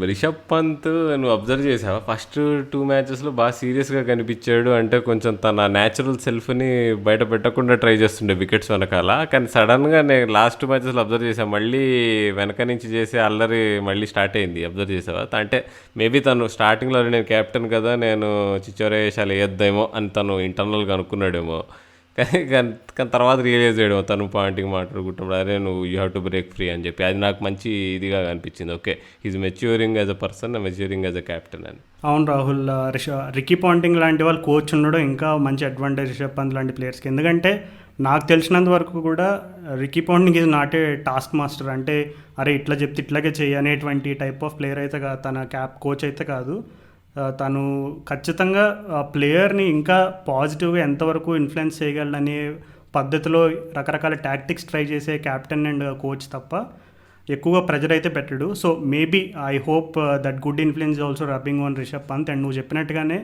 రిషబ్ పంత్ నువ్వు అబ్జర్వ్ చేసావా? ఫస్ట్ 2 మ్యాచెస్లో బాగా సీరియస్గా కనిపించాడు, అంటే కొంచెం తన న్యాచురల్ సెల్ఫ్ని బయట పెట్టకుండా ట్రై చేస్తుండే వికెట్స్ వెనకాల. కానీ సడన్గా నేను లాస్ట్ 2 మ్యాచెస్లో అబ్జర్వ్ చేసాను, మళ్ళీ వెనక నుంచి చేసే అల్లరి మళ్ళీ స్టార్ట్ అయింది. అబ్జర్వ్ చేసావా? అంటే మేబీ తను స్టార్టింగ్లో నేను క్యాప్టెన్ కదా, నేను చిచ్చోరే వేషాలు వేయొద్దేమో అని తను ఇంటర్నల్గా అనుకున్నాడేమో. కానీ తర్వాత రియలైజ్ చేయడం తను పాయింటింగ్ మాట్లాడుకుంటున్నాడు, అరే నువ్వు you have to break free అని చెప్పి. అది నాకు మంచి ఇదిగా అనిపించింది. Okay, is maturing as a person, maturing as a captain అని. అవును రాహుల్, రికీ పాంటింగ్ లాంటి వాళ్ళు కోచ్ ఉండడం ఇంకా మంచి అడ్వాంటేజ్ రిషబ్ పంత్ లాంటి ప్లేయర్స్కి. ఎందుకంటే నాకు తెలిసినంత వరకు కూడా Ricky Ponting is not a task master, అంటే అరే ఇట్లా చెప్తే ఇట్లాగే చెయ్యి అనేటువంటి టైప్ ఆఫ్ ప్లేయర్ అయితే కాదు, తన కోచ్ అయితే కాదు. తను ఖచ్చితంగా ప్లేయర్ని ఇంకా పాజిటివ్గా ఎంతవరకు ఇన్ఫ్లుయెన్స్ చేయగలడనే పద్ధతిలో రకరకాల టాక్టిక్స్ ట్రై చేసే క్యాప్టెన్ అండ్ కోచ్ తప్ప ఎక్కువగా ప్రెజర్ అయితే పెట్టడు. So maybe I hope that good influence also rubbing on Rishabh Pant. And నువ్వు చెప్పినట్టుగానే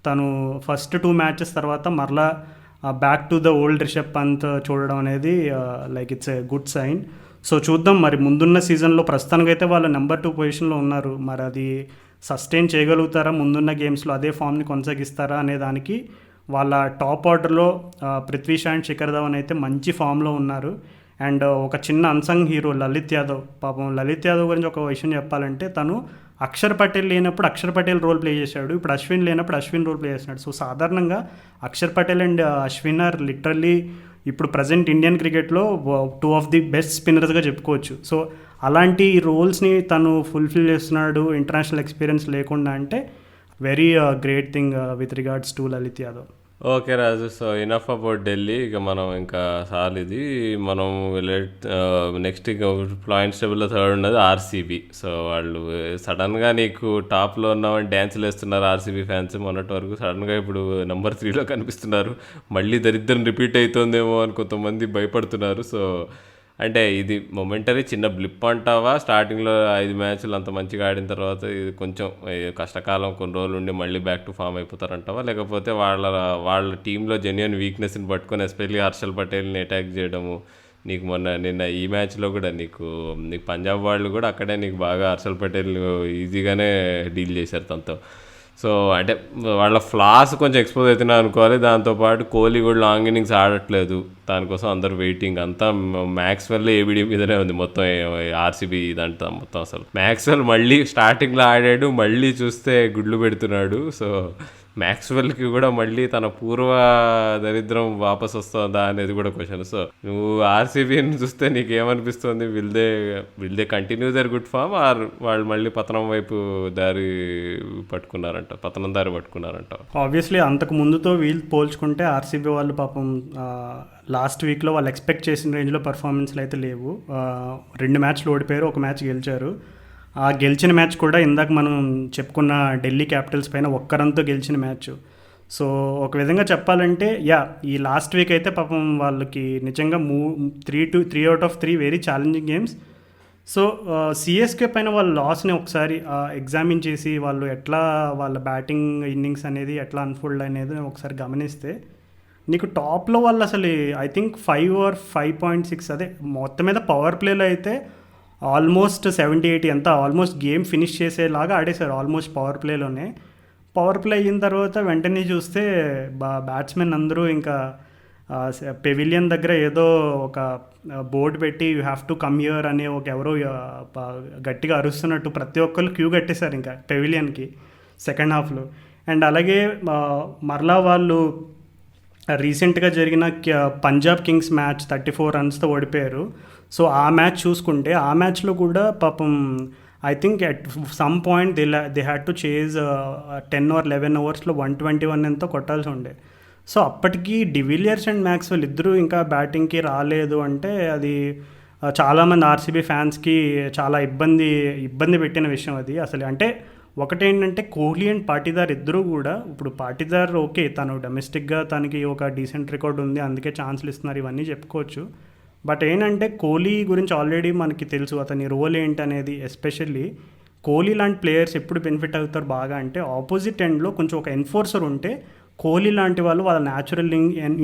తను ఫస్ట్ 2 మ్యాచెస్ తర్వాత మరలా back to the old Rishabh Pant చూడడం అనేది like it's a good sign. So చూద్దాం, మరి ముందున్న సీజన్లో ప్రస్తుతానికైతే వాళ్ళు నెంబర్ 2 పొజిషన్లో ఉన్నారు. మరి అది సస్టైన్ చేయగలుగుతారా, ముందున్న గేమ్స్లో అదే ఫామ్ని కొనసాగిస్తారా అనే దానికి వాళ్ళ టాప్ ఆర్డర్లో పృథ్వీ షా అండ్ శిఖర్ ధవన్ అయితే మంచి ఫామ్లో ఉన్నారు. అండ్ ఒక చిన్న అన్సంగ్ హీరో లలిత్ యాదవ్, పాపం లలిత్ యాదవ్ గురించి ఒక విషయం చెప్పాలంటే తను అక్షర్ పటేల్ లేనప్పుడు అక్షర్ పటేల్ రోల్ ప్లే చేశాడు, ఇప్పుడు అశ్విన్ లేనప్పుడు అశ్విన్ రోల్ ప్లే చేస్తున్నాడు. సో సాధారణంగా Axar Patel and Ashwin are literally ఇప్పుడు ప్రజెంట్ ఇండియన్ క్రికెట్లో 2 ఆఫ్ ది బెస్ట్ స్పిన్నర్స్గా చెప్పుకోవచ్చు. సో అలాంటి రోల్స్ని తను ఫుల్ఫిల్ చేస్తున్నాడు ఇంటర్నేషనల్ ఎక్స్పీరియన్స్ లేకుండా, అంటే very great thing with regards to Lalit Yadav. Okay Raju, so enough about Delhi. ఇక మనం ఇంకా సార్ ఇది మనం నెక్స్ట్ ఇక పాయింట్స్ టేబుల్లో 3rd ఉన్నది ఆర్సీబీ. సో వాళ్ళు సడన్గా నీకు టాప్లో ఉన్నామని డ్యాన్సులు వేస్తున్నారు ఆర్సీబీ ఫ్యాన్స్. మొన్నటి వరకు సడన్గా ఇప్పుడు నెంబర్ 3లో కనిపిస్తున్నారు. మళ్ళీ దరిద్రం రిపీట్ అవుతుందేమో అని కొంతమంది భయపడుతున్నారు. సో అంటే ఇది మొమెంటరీ చిన్న బ్లిప్ అంటావా? స్టార్టింగ్లో 5 మ్యాచ్లు అంత మంచిగా ఆడిన తర్వాత ఇది కొంచెం కష్టకాలం కొన్ని రోజులు ఉండి మళ్ళీ బ్యాక్ టు ఫామ్ అయిపోతారంటావా? లేకపోతే వాళ్ళ టీంలో జెన్యున్ వీక్నెస్ని పట్టుకొని ఎస్పెషల్లీ హర్షల్ పటేల్ని అటాక్ చేయడము. నీకు నిన్న ఈ మ్యాచ్లో కూడా నీకు పంజాబ్ వాళ్ళు కూడా అక్కడే నీకు బాగా హర్షల్ పటేల్ ఈజీగానే డీల్ చేశారు తనతో. సో అంటే వాళ్ళ ఫ్లాస్ కొంచెం ఎక్స్పోజ్ అవుతున్నా అనుకోవాలి. దాంతోపాటు కోహ్లీ కూడా లాంగ్ ఇన్నింగ్స్ ఆడట్లేదు, దానికోసం అందరు వెయిటింగ్. అంతా మ్యాక్స్వెల్ ఏబిడి మీదనే ఉంది మొత్తం ఆర్సీబీ ఇదంతా మొత్తం. అసలు మ్యాక్స్వెల్ మళ్ళీ స్టార్టింగ్లో ఆడాడు, మళ్ళీ చూస్తే గుడ్లు పెడుతున్నాడు. సో మ్యాక్స్వెల్కి కూడా మళ్ళీ తన పూర్వ దరిద్రం వాపస్ వస్తుందా అనేది కూడా క్వశ్చన్. సో నువ్వు ఆర్సీబీని చూస్తే నీకేమనిపిస్తుంది? Will they continue their good form or వాళ్ళు మళ్ళీ పతనం వైపు పతనం దారి పట్టుకున్నారంట? ఆబ్వియస్లీ అంతకు ముందుతో వీళ్ళు పోల్చుకుంటే ఆర్సీబీ వాళ్ళు పాపం లాస్ట్ వీక్లో వాళ్ళు ఎక్స్పెక్ట్ చేసిన రేంజ్లో పర్ఫార్మెన్స్లు అయితే లేవు. 2 మ్యాచ్లు ఓడిపోయారు, 1 మ్యాచ్ గెలిచారు. ఆ గెలిచిన మ్యాచ్ కూడా ఇందాక మనం చెప్పుకున్న ఢిల్లీ క్యాపిటల్స్ పైన ఒక్కరంతో గెలిచిన మ్యాచ్. సో ఒక విధంగా చెప్పాలంటే ఈ లాస్ట్ వీక్ అయితే పాపం వాళ్ళకి నిజంగా 3 out of 3 very challenging games. So CSK పైన వాళ్ళ లాస్ని ఒకసారి ఎగ్జామిన్ చేసి వాళ్ళు ఎట్లా వాళ్ళ బ్యాటింగ్ ఇన్నింగ్స్ అనేది ఎట్లా అన్ఫోల్డ్ అనేది ఒకసారి గమనిస్తే నీకు టాప్లో వాళ్ళు అసలు ఐ థింక్ 5 or 5.6 అదే మొత్తం మీద పవర్ ప్లేలో అయితే ఆల్మోస్ట్ 70-80 ఎంత ఆల్మోస్ట్ గేమ్ ఫినిష్ చేసేలాగా ఆడేశారు ఆల్మోస్ట్ పవర్ ప్లేలోనే. పవర్ ప్లే అయిన తర్వాత వెంటనే చూస్తే బ్యాట్స్మెన్ అందరూ ఇంకా పెవిలియన్ దగ్గర ఏదో ఒక బోర్డు పెట్టి you have to come here అనే ఒక ఎవరో గట్టిగా అరుస్తున్నట్టు ప్రతి ఒక్కరు క్యూ కట్టేశారు ఇంకా పెవిలియన్కి సెకండ్ హాఫ్లో. అండ్ అలాగే మరలా వాళ్ళు రీసెంట్గా జరిగిన పంజాబ్ కింగ్స్ మ్యాచ్ 34 runsతో ఓడిపోయారు. సో ఆ మ్యాచ్ చూసుకుంటే ఆ మ్యాచ్లో కూడా పాపం I think at some point they had to chase 10 or 11 ఓవర్స్లో 121 ఎంతో కొట్టాల్సి ఉండే. సో అప్పటికి డివిలియర్స్ అండ్ మ్యాక్స్వెల్ ఇద్దరు ఇంకా బ్యాటింగ్కి రాలేదు అంటే అది చాలామంది ఆర్సీబీ ఫ్యాన్స్కి చాలా ఇబ్బంది పెట్టిన విషయం అది. అసలు అంటే ఒకటేంటంటే కోహ్లీ అండ్ పాటీదార్ ఇద్దరు కూడా, ఇప్పుడు పాటీదార్ ఓకే తను డొమెస్టిక్గా తనకి ఒక డీసెంట్ రికార్డ్ ఉంది అందుకే ఛాన్స్లు ఇస్తున్నారు ఇవన్నీ చెప్పుకోవచ్చు. బట్ ఏంటంటే కోహ్లీ గురించి ఆల్రెడీ మనకి తెలుసు అతని రోల్ ఏంటనేది. ఎస్పెషల్లీ కోహ్లీ లాంటి ప్లేయర్స్ ఎప్పుడు బెనిఫిట్ అవుతారు బాగా అంటే ఆపోజిట్ ఎండ్లో కొంచెం ఒక ఎన్ఫోర్సర్ ఉంటే కోహ్లీ లాంటి వాళ్ళు వాళ్ళ న్యాచురల్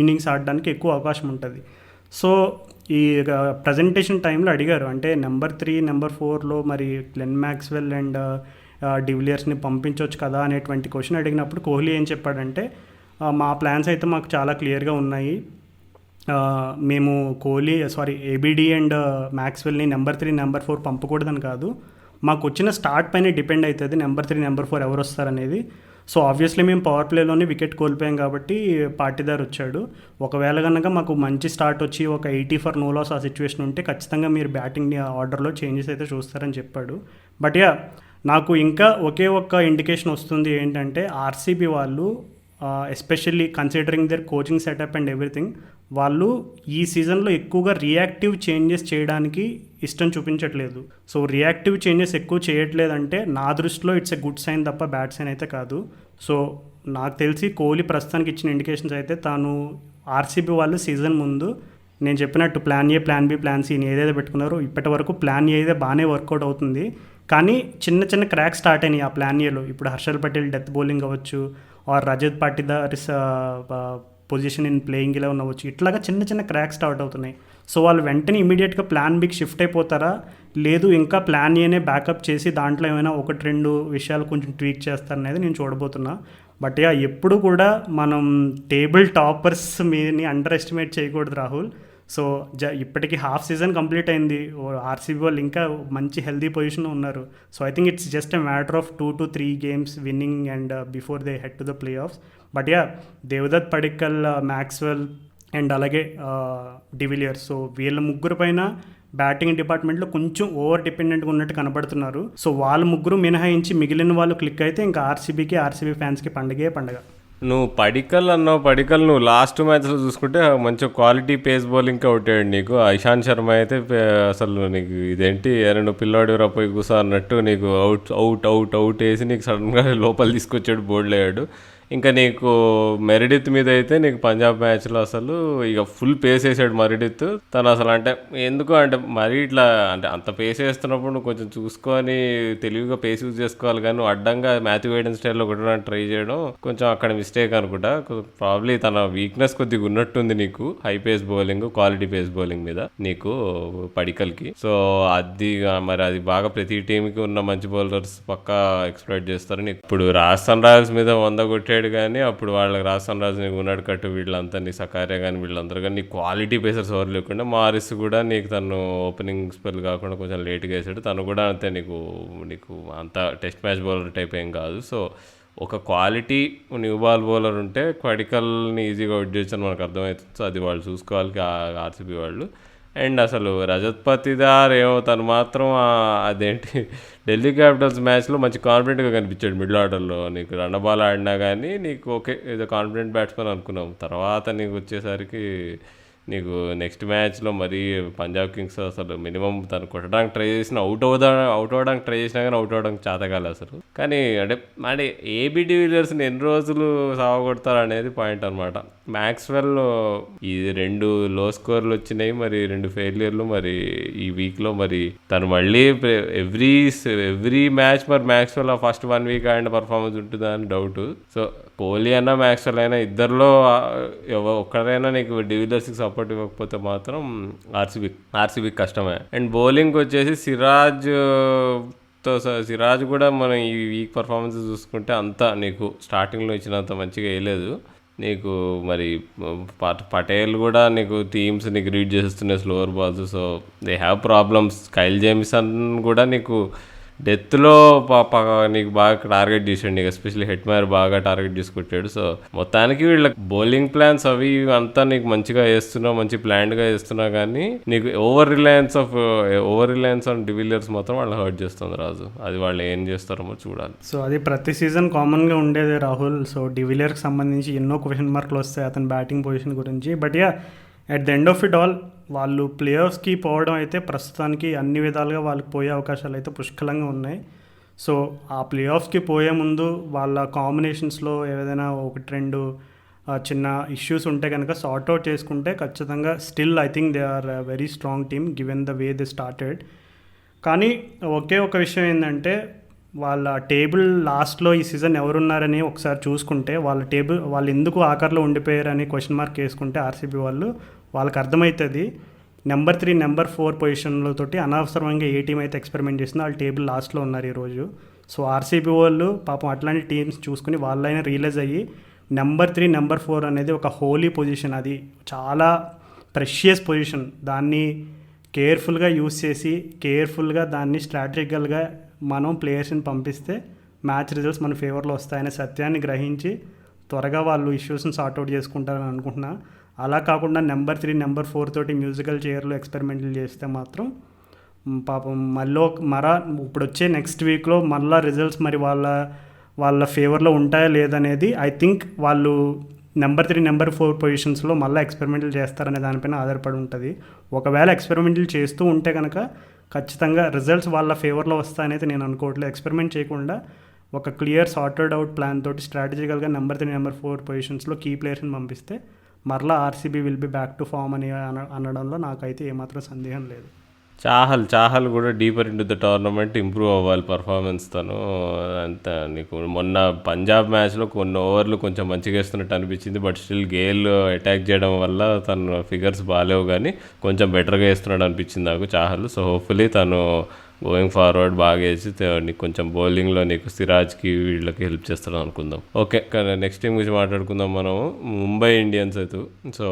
ఇన్నింగ్స్ ఆడడానికి ఎక్కువ అవకాశం ఉంటుంది. సో ఈ ప్రజెంటేషన్ టైంలో అడిగారు అంటే నెంబర్ 3 నెంబర్ 4లో మరి గ్లెన్ మ్యాక్స్వెల్ అండ్ డివిలియర్స్ని పంపించవచ్చు కదా అనేటువంటి క్వశ్చన్ అడిగినప్పుడు కోహ్లీ ఏం చెప్పాడంటే మా ప్లాన్స్ అయితే మాకు చాలా క్లియర్గా ఉన్నాయి, మేము ఏబిడి అండ్ మ్యాక్స్వెల్ని నెంబర్ 3 నెంబర్ 4 పంపకూడదని కాదు, మాకు వచ్చిన స్టార్ట్ పైన డిపెండ్ అవుతుంది నెంబర్ 3 నెంబర్ 4 ఎవరు వస్తారనేది. సో ఆబ్వియస్లీ మేము పవర్ ప్లేలోనే వికెట్ కోల్పోయాం కాబట్టి పాటీదార్ వచ్చాడు. ఒకవేళ కనుక మాకు మంచి స్టార్ట్ వచ్చి ఒక 80 for no loss ఆ సిచ్యువేషన్ ఉంటే ఖచ్చితంగా మీరు బ్యాటింగ్ ఆర్డర్లో చేంజెస్ అయితే చూస్తారని చెప్పాడు. బట్ నాకు ఇంకా ఒక్క ఇండికేషన్ వస్తుంది ఏంటంటే ఆర్సీబీ వాళ్ళు especially considering their coaching setup and everything, వాళ్ళు ఈ సీజన్లో ఎక్కువగా రియాక్టివ్ చేంజెస్ చేయడానికి ఇష్టం చూపించట్లేదు. సో రియాక్టివ్ చేంజెస్ ఎక్కువ చేయట్లేదంటే నా దృష్టిలో ఇట్స్ ఎ గుడ్ సైన్ తప్ప బ్యాడ్ సైన్ అయితే కాదు. సో నాకు తెలిసి కోహ్లీ ప్రస్తుతానికి ఇచ్చిన ఇండికేషన్స్ అయితే తాను ఆర్సీబీ వాళ్ళు సీజన్ ముందు నేను చెప్పినట్టు plan A, plan B, plan C ఏదైతే పెట్టుకున్నారో ఇప్పటి వరకు ప్లాన్ ఏ అయితే బాగానే వర్కౌట్ అవుతుంది. కానీ చిన్న క్రాక్ స్టార్ట్ అయినాయి ఆ ప్లాన్ ఏలో. ఇప్పుడు హర్షల్ పటేల్ డెత్ బౌలింగ్ అవ్వచ్చు, or Rajat Patidar position in playing 11 అవ్వచ్చు, ఇట్లాగా చిన్న క్రాక్ స్టార్ట్ అవుతున్నాయి. సో వాళ్ళు వెంటనే ఇమీడియట్గా ప్లాన్ బికి షిఫ్ట్ అయిపోతారా, లేదు ఇంకా ప్లాన్ ఏనే బ్యాకప్ చేసి దాంట్లో ఏమైనా 1-2 విషయాలు కొంచెం ట్వీక్ చేస్తారనేది నేను చూడబోతున్నా. బట్ ఎప్పుడు కూడా మనం టేబుల్ టాపర్స్ మీని అండర్ ఎస్టిమేట్ చేయకూడదు రాహుల్. సో ఇప్పటికీ హాఫ్ సీజన్ కంప్లీట్ అయింది, ఆర్సీబీ వాళ్ళు ఇంకా మంచి హెల్దీ పొజిషన్లో ఉన్నారు. So I think it's just a matter of 2 to 3 games winning and before they head to the play offs. But Devdutt Padikkal, Maxwell and అలాగే de Villiers, so వీళ్ళ ముగ్గురు పైన బ్యాటింగ్ డిపార్ట్మెంట్లో కొంచెం ఓవర్ డిపెండెంట్గా ఉన్నట్టు కనబడుతున్నారు. సో వాళ్ళ ముగ్గురు మినహాయించి మిగిలిన వాళ్ళు క్లిక్ అయితే ఇంకా ఆర్సీబీ ఫ్యాన్స్కి పండగ. నువ్వు పడికల్ నువ్వు లాస్ట్ మ్యాచ్లో చూసుకుంటే మంచి క్వాలిటీ పేస్ బౌలింగ్కి అవుట్ అయ్యాడు నీకు. ఇషాంత్ శర్మ అయితే అసలు నీకు ఇదేంటి నువ్వు పిల్లాడు పోయి కూసా అన్నట్టు నీకు అవుట్ వేసి నీకు సడన్గా లోపల తీసుకొచ్చాడు, బోల్డ్ అయ్యాడు. ఇంకా నీకు మెరిడిత్ మీద అయితే నీకు పంజాబ్ మ్యాచ్లో అసలు ఇక ఫుల్ పేస్ వేసాడు మెరిడిత్. తను అసలు అంటే ఎందుకు అంటే మరీ ఇట్లా అంటే అంత పేస్ వేస్తున్నప్పుడు నువ్వు కొంచెం చూసుకొని తెలివిగా పేస్ యూజ్ చేసుకోవాలి, కానీ నువ్వు అడ్డంగా మాథ్యూ వేడెన్ స్టైల్లో కొట్టడానికి ట్రై చేయడం కొంచెం అక్కడ మిస్టేక్ అనుకుంటా. ప్రాబ్లీ తన వీక్నెస్ కొద్దిగా ఉన్నట్టుంది నీకు high pace bowling, quality pace bowling మీద నీకు పడికల్కి. సో అది మరి అది బాగా ప్రతి టీంకి ఉన్న మంచి బౌలర్స్ పక్కా ఎక్స్ప్లోయిట్ చేస్తారు. నీకు ఇప్పుడు రాజస్థాన్ రాయల్స్ మీద 100 కొట్టాడు, కానీ అప్పుడు వాళ్ళకి రాజస్థాన్ రాజు నీకు ఉన్నాడు కట్టు వీళ్ళంతా నీ సకార్య కానీ వీళ్ళందరూ కానీ నీకు క్వాలిటీ పేసర్స్ ఎవరు లేకుండా మారిస్ కూడా నీకు తను ఓపెనింగ్ స్పెల్ కాకుండా కొంచెం లేట్గా వేసాడు. తను కూడా అంతే నీకు అంత టెస్ట్ మ్యాచ్ బౌలర్ టైప్ ఏం కాదు. సో ఒక క్వాలిటీ న్యూ బాల్ బౌలర్ ఉంటే పడికల్ని ఈజీగా అవుట్ చేయొచ్చు మనకు అర్థమవుతుంది. సో అది వాళ్ళు చూసుకోవాలి ఆర్సీబీ వాళ్ళు. అండ్ అసలు రజత్ పాటీదార్ తను మాత్రం అదేంటి ఢిల్లీ క్యాపిటల్స్ మ్యాచ్లో మంచి కాన్ఫిడెంట్గా కనిపించాడు మిడిల్ ఆర్డర్లో. నీకు రన్ బాల్ ఆడినా కానీ నీకు ఓకే ఏదో కాన్ఫిడెంట్ బ్యాట్స్మెన్ అనుకున్నాం. తర్వాత నీకు వచ్చేసరికి నీకు నెక్స్ట్ మ్యాచ్లో మరి పంజాబ్ కింగ్స్ అసలు మినిమం తను కొట్టడానికి ట్రై చేసిన అవుట్ అవ్వడానికి ట్రై చేసినా కానీ అవుట్ అవ్వడానికి చేతకాలి అసలు. కానీ అంటే ఏబీ డివిలియర్స్ని ఎన్ని రోజులు సావగొడతారు అనేది పాయింట్ అనమాట. మ్యాక్స్వెల్ ఈ 2 లో స్కోర్లు వచ్చినాయి, మరి 2 ఫెయిల్యూర్లు మరి ఈ వీక్లో. మరి తను మళ్ళీ ఎవ్రీ మ్యాచ్ మరి మ్యాక్స్వెల్ ఫస్ట్ 1 week ఆడిన పర్ఫార్మెన్స్ ఉంటుందా అని డౌట్. సో కోహ్లీ అయినా మ్యాక్స్వెల్ అయినా ఇద్దరిలో ఒక్కరైనా నీకు డివిలియర్స్కి సపోర్ట్ ఇవ్వకపోతే మాత్రం ఆర్సీబీ కష్టమే. అండ్ బౌలింగ్ వచ్చేసి సిరాజ్ కూడా మనం ఈ వీక్ పర్ఫార్మెన్స్ చూసుకుంటే అంతా నీకు స్టార్టింగ్లో ఇచ్చినంత మంచిగా వేయలేదు నీకు. మరి పటేల్ కూడా నీకు టీమ్స్ నీకు రీడ్ చేస్తున్నాయి slower balls. So they have problems. Kyle Jamieson కూడా నీకు డెత్లో నీకు బాగా టార్గెట్ చేసాడు, నీకు ఎస్పెషల్లీ హెట్మైర్ బాగా టార్గెట్ చేసుకొచ్చాడు. సో మొత్తానికి వీళ్ళ బౌలింగ్ ప్లాన్స్ అవి అంతా నీకు మంచిగా వేస్తున్నావు, మంచి ప్లాన్డ్గా వేస్తున్నా కానీ నీకు ఓవర్ రిలయన్స్ ఆన్ డివిలియర్స్ మాత్రం వాళ్ళని హర్ట్ చేస్తుంది రాజు. అది వాళ్ళు ఏం చేస్తారో చూడాలి. సో అది ప్రతి సీజన్ కామన్గా ఉండేది రాహుల్. సో డివిలియర్కి సంబంధించి ఎన్నో క్వశ్చన్ మార్కులు వస్తాయి అతని బ్యాటింగ్ పొజిషన్ గురించి. But yeah, at the end of it all వాళ్ళు ప్లే ఆఫ్స్కి పోవడం అయితే ప్రస్తుతానికి అన్ని విధాలుగా వాళ్ళకి పోయే అవకాశాలు అయితే పుష్కలంగా ఉన్నాయి. సో ఆ ప్లే ఆఫ్స్కి పోయే ముందు వాళ్ళ కాంబినేషన్స్లో ఏదైనా ఒకటి రెండు చిన్న ఇష్యూస్ ఉంటే కనుక సార్ట్ అవుట్ చేసుకుంటే ఖచ్చితంగా still I think they are very strong team given the way they started. కానీ ఒకే ఒక విషయం ఏంటంటే వాళ్ళ టేబుల్ లాస్ట్లో ఈ సీజన్ ఎవరున్నారని ఒకసారి చూసుకుంటే వాళ్ళు ఎందుకు ఆఖరిలో ఉండిపోయారని క్వశ్చన్ మార్క్ వేసుకుంటే ఆర్సీబీ వాళ్ళకి అర్థమవుతుంది. నెంబర్ 3, నెంబర్ 4 పొజిషన్లతోటి అనవసరంగా ఏ టీం అయితే ఎక్స్పెరిమెంట్ చేసిందో వాళ్ళు టేబుల్ లాస్ట్లో ఉన్నారు ఈరోజు. సో ఆర్సీబీ వాళ్ళు పాపం అట్లాంటి టీమ్స్ చూసుకుని వాళ్ళైనా రియలైజ్ అయ్యి నెంబర్ 3, నెంబర్ 4 అనేది ఒక హోలీ పొజిషన్, అది చాలా ప్రెషియస్ పొజిషన్. దాన్ని కేర్ఫుల్గా యూస్ చేసి కేర్ఫుల్గా దాన్ని స్ట్రాటజికల్గా మనం ప్లేయర్స్ని పంపిస్తే మ్యాచ్ రిజల్ట్స్ మన ఫేవర్లో వస్తాయనే సత్యాన్ని గ్రహించి త్వరగా వాళ్ళు ఇష్యూస్ని సార్ట్అవుట్ చేసుకుంటారని అనుకుంటున్నా. అలా కాకుండా నెంబర్ 3, నెంబర్ 4 తోటి మ్యూజికల్ చైర్లో ఎక్స్పెరిమెంట్లు చేస్తే మాత్రం పాపం ఇప్పుడు వచ్చే నెక్స్ట్ వీక్లో మళ్ళీ రిజల్ట్స్ మరి వాళ్ళ ఫేవర్లో ఉంటాయా లేదనేది ఐ థింక్ వాళ్ళు నెంబర్ 3, నెంబర్ 4 పొజిషన్స్లో మళ్ళీ ఎక్స్పెరిమెంట్లు చేస్తారనే దానిపైన ఆధారపడి ఉంటుంది. ఒకవేళ ఎక్స్పెరిమెంట్లు చేస్తూ ఉంటే కనుక ఖచ్చితంగా రిజల్ట్స్ వాళ్ళ ఫేవర్లో వస్తాయనేది నేను అనుకోవట్లేదు. ఎక్స్పెరిమెంట్ చేయకుండా ఒక క్లియర్ సార్టెడ్ అవుట్ ప్లాన్ తోటి స్ట్రాటజికల్గా నెంబర్ 3, నెంబర్ 4 పొజిషన్స్లో కీ ప్లేయర్స్ని పంపిస్తే మరలా RCB will be back to form అని అనడంలో నాకైతే ఏమాత్రం సందేహం లేదు. చాహల్ కూడా deeper into the tournament improve అవ్వాలి పర్ఫార్మెన్స్. తను అంత నీకు మొన్న పంజాబ్ మ్యాచ్లో కొన్ని ఓవర్లు కొంచెం మంచిగా వేస్తున్నట్టు అనిపించింది. బట్ స్టిల్ గేల్ అటాక్ చేయడం వల్ల తన ఫిగర్స్ బాగాలేవు, కానీ కొంచెం బెటర్గా వేస్తున్నాడు అనిపించింది నాకు చాహల్. సో హోప్ఫుల్లీ తను గోయింగ్ ఫార్వర్డ్ బాగా వేసి నీకు కొంచెం బౌలింగ్లో నీకు సిరాజ్కి వీళ్ళకి హెల్ప్ చేస్తాడు అనుకుందాం. ఓకే, కానీ నెక్స్ట్ టీం గురించి మాట్లాడుకుందాం మనము. ముంబై ఇండియన్స్ అయితే సో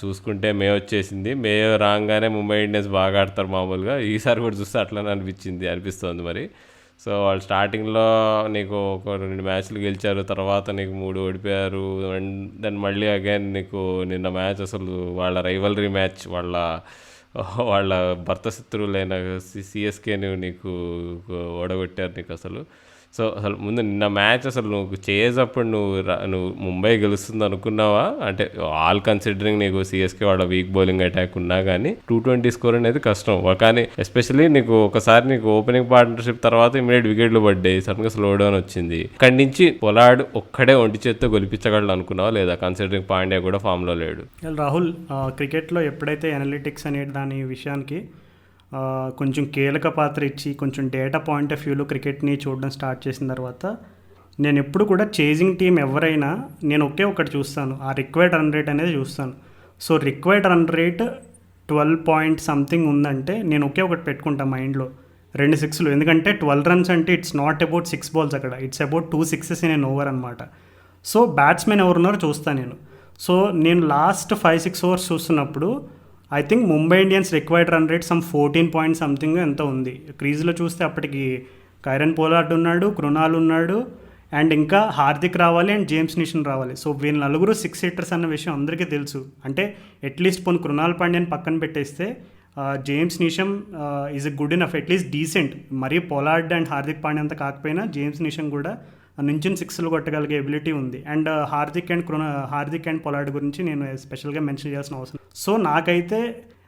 చూసుకుంటే మే వచ్చేసింది. మే రాగానే ముంబై ఇండియన్స్ బాగా ఆడతారు మామూలుగా. ఈసారి కూడా చూస్తే అట్లనే అనిపిస్తుంది మరి. సో వాళ్ళు స్టార్టింగ్లో నీకు ఒక 2 మ్యాచ్లు గెలిచారు, తర్వాత నీకు 3 ఓడిపోయారు. అండ్ దెన్ మళ్ళీ అగైన్ నీకు నిన్న మ్యాచ్ అసలు వాళ్ళ రైవలరీ మ్యాచ్, వాళ్ళ భర్త శత్రువులైన సిఎస్కేని నీకు ఓడగొట్టారు నీకు అసలు. సో అసలు ముందు నిన్న మ్యాచ్ అసలు నువ్వు చేసేటప్పుడు నువ్వు ముంబై గెలుస్తుంది అనుకున్నావా? అంటే ఆల్ కన్సిడరింగ్ నీకు సిఎస్కే వాళ్ళ వీక్ బౌలింగ్ అటాక్ ఉన్నా కానీ 220 స్కోర్ అనేది కష్టం. కానీ ఎస్పెషల్లీ నీకు ఒకసారి నీకు ఓపెనింగ్ పార్ట్నర్షిప్ తర్వాత ఇమీడియట్ వికెట్లు పడ్డాయి, సడన్గా స్లో డౌన్ వచ్చింది. ఇక్కడి నుంచి పొలాడ్ ఒక్కడే ఒంటి చేత్తో గెలిపించగలడు అనుకున్నావా లేదా? కన్సిడరింగ్ పాండ్యా కూడా ఫామ్లో లేడు. రాహుల్, క్రికెట్లో ఎప్పుడైతే అనలిటిక్స్ అనే దాని విషయానికి కొంచెం కీలక పాత్ర ఇచ్చి కొంచెం డేటా పాయింట్ ఆఫ్ వ్యూలో క్రికెట్ని చూడడం స్టార్ట్ చేసిన తర్వాత నేను ఎప్పుడు కూడా చేజింగ్ టీం ఎవరైనా నేను ఒకటి చూస్తాను, ఆ రిక్వైర్డ్ రన్ రేట్ అనేది చూస్తాను. So required run rate 12 point something ఉందంటే నేను ఒకటి పెట్టుకుంటాను మైండ్లో, 2 6లు. ఎందుకంటే 12 రన్స్ అంటే ఇట్స్ నాట్ అబౌట్ 6 బాల్స్, అక్కడ it's about 2 6s in an over అనమాట. సో బ్యాట్స్మెన్ ఎవరున్నారో చూస్తాను నేను. సో నేను లాస్ట్ 5-6 ఓవర్స్ చూస్తున్నప్పుడు I think Mumbai Indians required run rate 14 point something ఎంత ఉంది. క్రీజ్లో చూస్తే అప్పటికి కైరన్ పోలార్డ్ ఉన్నాడు, కృణాల్ ఉన్నాడు, అండ్ ఇంకా హార్దిక్ రావాలి అండ్ జేమ్స్ నీషన్ రావాలి. సో వీళ్ళ నలుగురు 6 హిట్టర్స్ అన్న విషయం అందరికీ తెలుసు. అంటే అట్లీస్ట్ పోనీ కృణాల్ పాండ్యాని పక్కన పెట్టేస్తే James Neesham is good enough, at least decent. మరీ పొలార్డ్ అండ్ హార్దిక్ పాండ్యా అంత కాకపోయినా జేమ్స్ నీషమ్ కూడా నుంచి 6లు కొట్టగలిగే ఎబిలిటీ ఉంది. అండ్ హార్దిక్ అండ్ పొలార్డ్ గురించి నేను స్పెషల్గా మెన్షన్ చేయాల్సిన అవసరం. సో నాకైతే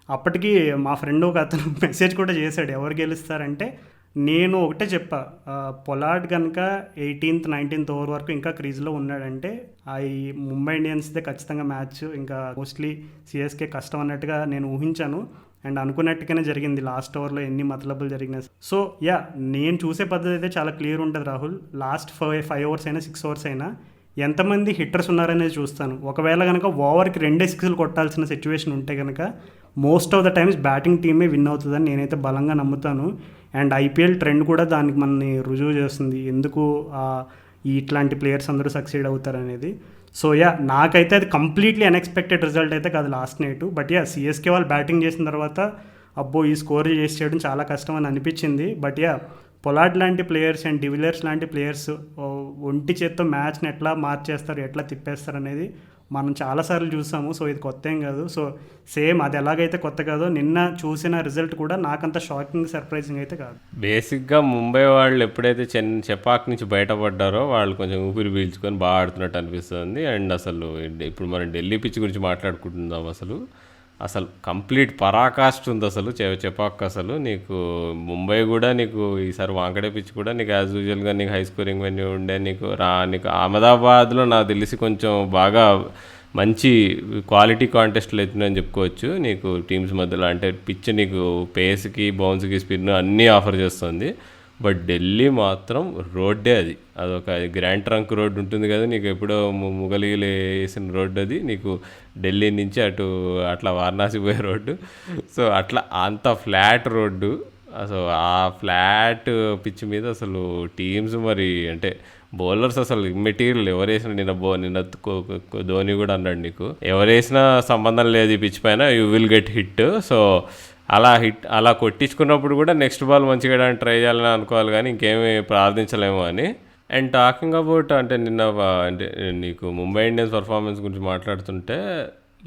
అప్పటికి మా ఫ్రెండ్ ఒక అతను మెసేజ్ కూడా చేశాడు, ఎవరు గెలుస్తారంటే నేను ఒకటే చెప్పా, పొలార్డ్ కనుక 18th 19th ఓవర్ వరకు ఇంకా క్రీజ్లో ఉన్నాడంటే ఈ ముంబై ఇండియన్స్దే ఖచ్చితంగా మ్యాచ్ ఇంకా మోస్ట్లీ సిఎస్కే కష్టం అన్నట్టుగా నేను ఊహించాను. అండ్ అనుకున్నట్టుగానే జరిగింది. లాస్ట్ ఓవర్లో ఎన్ని మతలబులు జరిగినాయి. సో యా, నేను చూసే పద్ధతి అయితే చాలా క్లియర్ ఉంటుంది రాహుల్. లాస్ట్ 5 ఓవర్స్ అయినా 6 ఓవర్స్ అయినా ఎంతమంది హిట్టర్స్ ఉన్నారనేది చూస్తాను. ఒకవేళ కనుక ఓవర్కి 2 6లు కొట్టాల్సిన సిచ్యువేషన్ ఉంటే కనుక most of the times batting టీమే విన్ అవుతుందని నేనైతే బలంగా నమ్ముతాను. అండ్ ఐపీఎల్ ట్రెండ్ కూడా దానికి మనని రుజువు చేస్తుంది, ఎందుకు ఇట్లాంటి ప్లేయర్స్ అందరూ సక్సీడ్ అవుతారనేది. సో యా, నాకైతే అది కంప్లీట్లీ అన్ఎక్స్పెక్టెడ్ రిజల్ట్ అయితే కాదు last night. But yeah, CSK వాళ్ళు బ్యాటింగ్ చేసిన తర్వాత అబ్బో ఈ స్కోర్ చేసి చేయడం చాలా కష్టం అని అనిపించింది. బట్ పొలార్డ్ లాంటి ప్లేయర్స్ అండ్ డివిలియర్స్ లాంటి ప్లేయర్స్ ఒంటి చేత్తో మ్యాచ్ని ఎట్లా మార్చేస్తారు, ఎట్లా తిప్పేస్తారు అనేది మనం చాలాసార్లు చూసాము. సో ఇది కొత్త ఏం కాదు. సో సేమ్ అది ఎలాగైతే కొత్త కాదో నిన్న చూసిన రిజల్ట్ కూడా నాకంత షాకింగ్ సర్ప్రైజింగ్ అయితే కాదు. బేసిక్గా ముంబై వాళ్ళు ఎప్పుడైతే చెపాక్ నుంచి బయటపడ్డారో వాళ్ళు కొంచెం ఊపిరి పీల్చుకొని బాగా ఆడుతున్నట్టు అనిపిస్తుంది. అండ్ అసలు ఇప్పుడు మనం ఢిల్లీ పిచ్ గురించి మాట్లాడుకుంటున్నాం. అసలు కంప్లీట్ పరాకాష్ట ఉంది అసలు చెపాక్. అసలు నీకు ముంబై కూడా నీకు ఈసారి వాంకడే పిచ్ కూడా నీకు యాజ్ యూజువల్గా నీకు హై స్కోరింగ్ వెన్యూ ఉండే, నీకు అహ్మదాబాద్లో నాకు తెలిసి కొంచెం బాగా మంచి క్వాలిటీ కాంటెస్ట్లు అవుతున్నాయని చెప్పుకోవచ్చు. నీకు టీమ్స్ మధ్యలో అంటే పిచ్ నీకు పేస్కి బౌన్స్కి స్పిన్ అన్నీ ఆఫర్ చేస్తుంది. బట్ ఢిల్లీ మాత్రం రోడ్డే అదొక గ్రాండ్ ట్రంక్ రోడ్డు ఉంటుంది కదా, నీకు ఎప్పుడో ముగలీలు వేసిన రోడ్డు అది, నీకు ఢిల్లీ నుంచి అట్లా వారణాసి పోయే రోడ్డు. సో అట్లా అంత ఫ్లాట్ రోడ్డు. అసలు ఆ ఫ్లాట్ పిచ్ మీద అసలు టీమ్స్ మరి అంటే బౌలర్స్ అసలు ఇమ్మెటీరియల్ ఎవరేసిన నిన్న ధోని కూడా అన్నాడు, నీకు ఎవరేసినా సంబంధం లేదు ఈ పిచ్ పైన, you will get hit. So అలా కొట్టించుకున్నప్పుడు కూడా నెక్స్ట్ బాల్ మంచిగా వేయడానికి ట్రై చేయాలని అనుకోవాలి, కానీ ఇంకేమీ ప్రార్థించలేము అని. అండ్ టాకింగ్ అబౌట్ అంటే అంటే నీకు ముంబై ఇండియన్స్ పర్ఫార్మెన్స్ గురించి మాట్లాడుతుంటే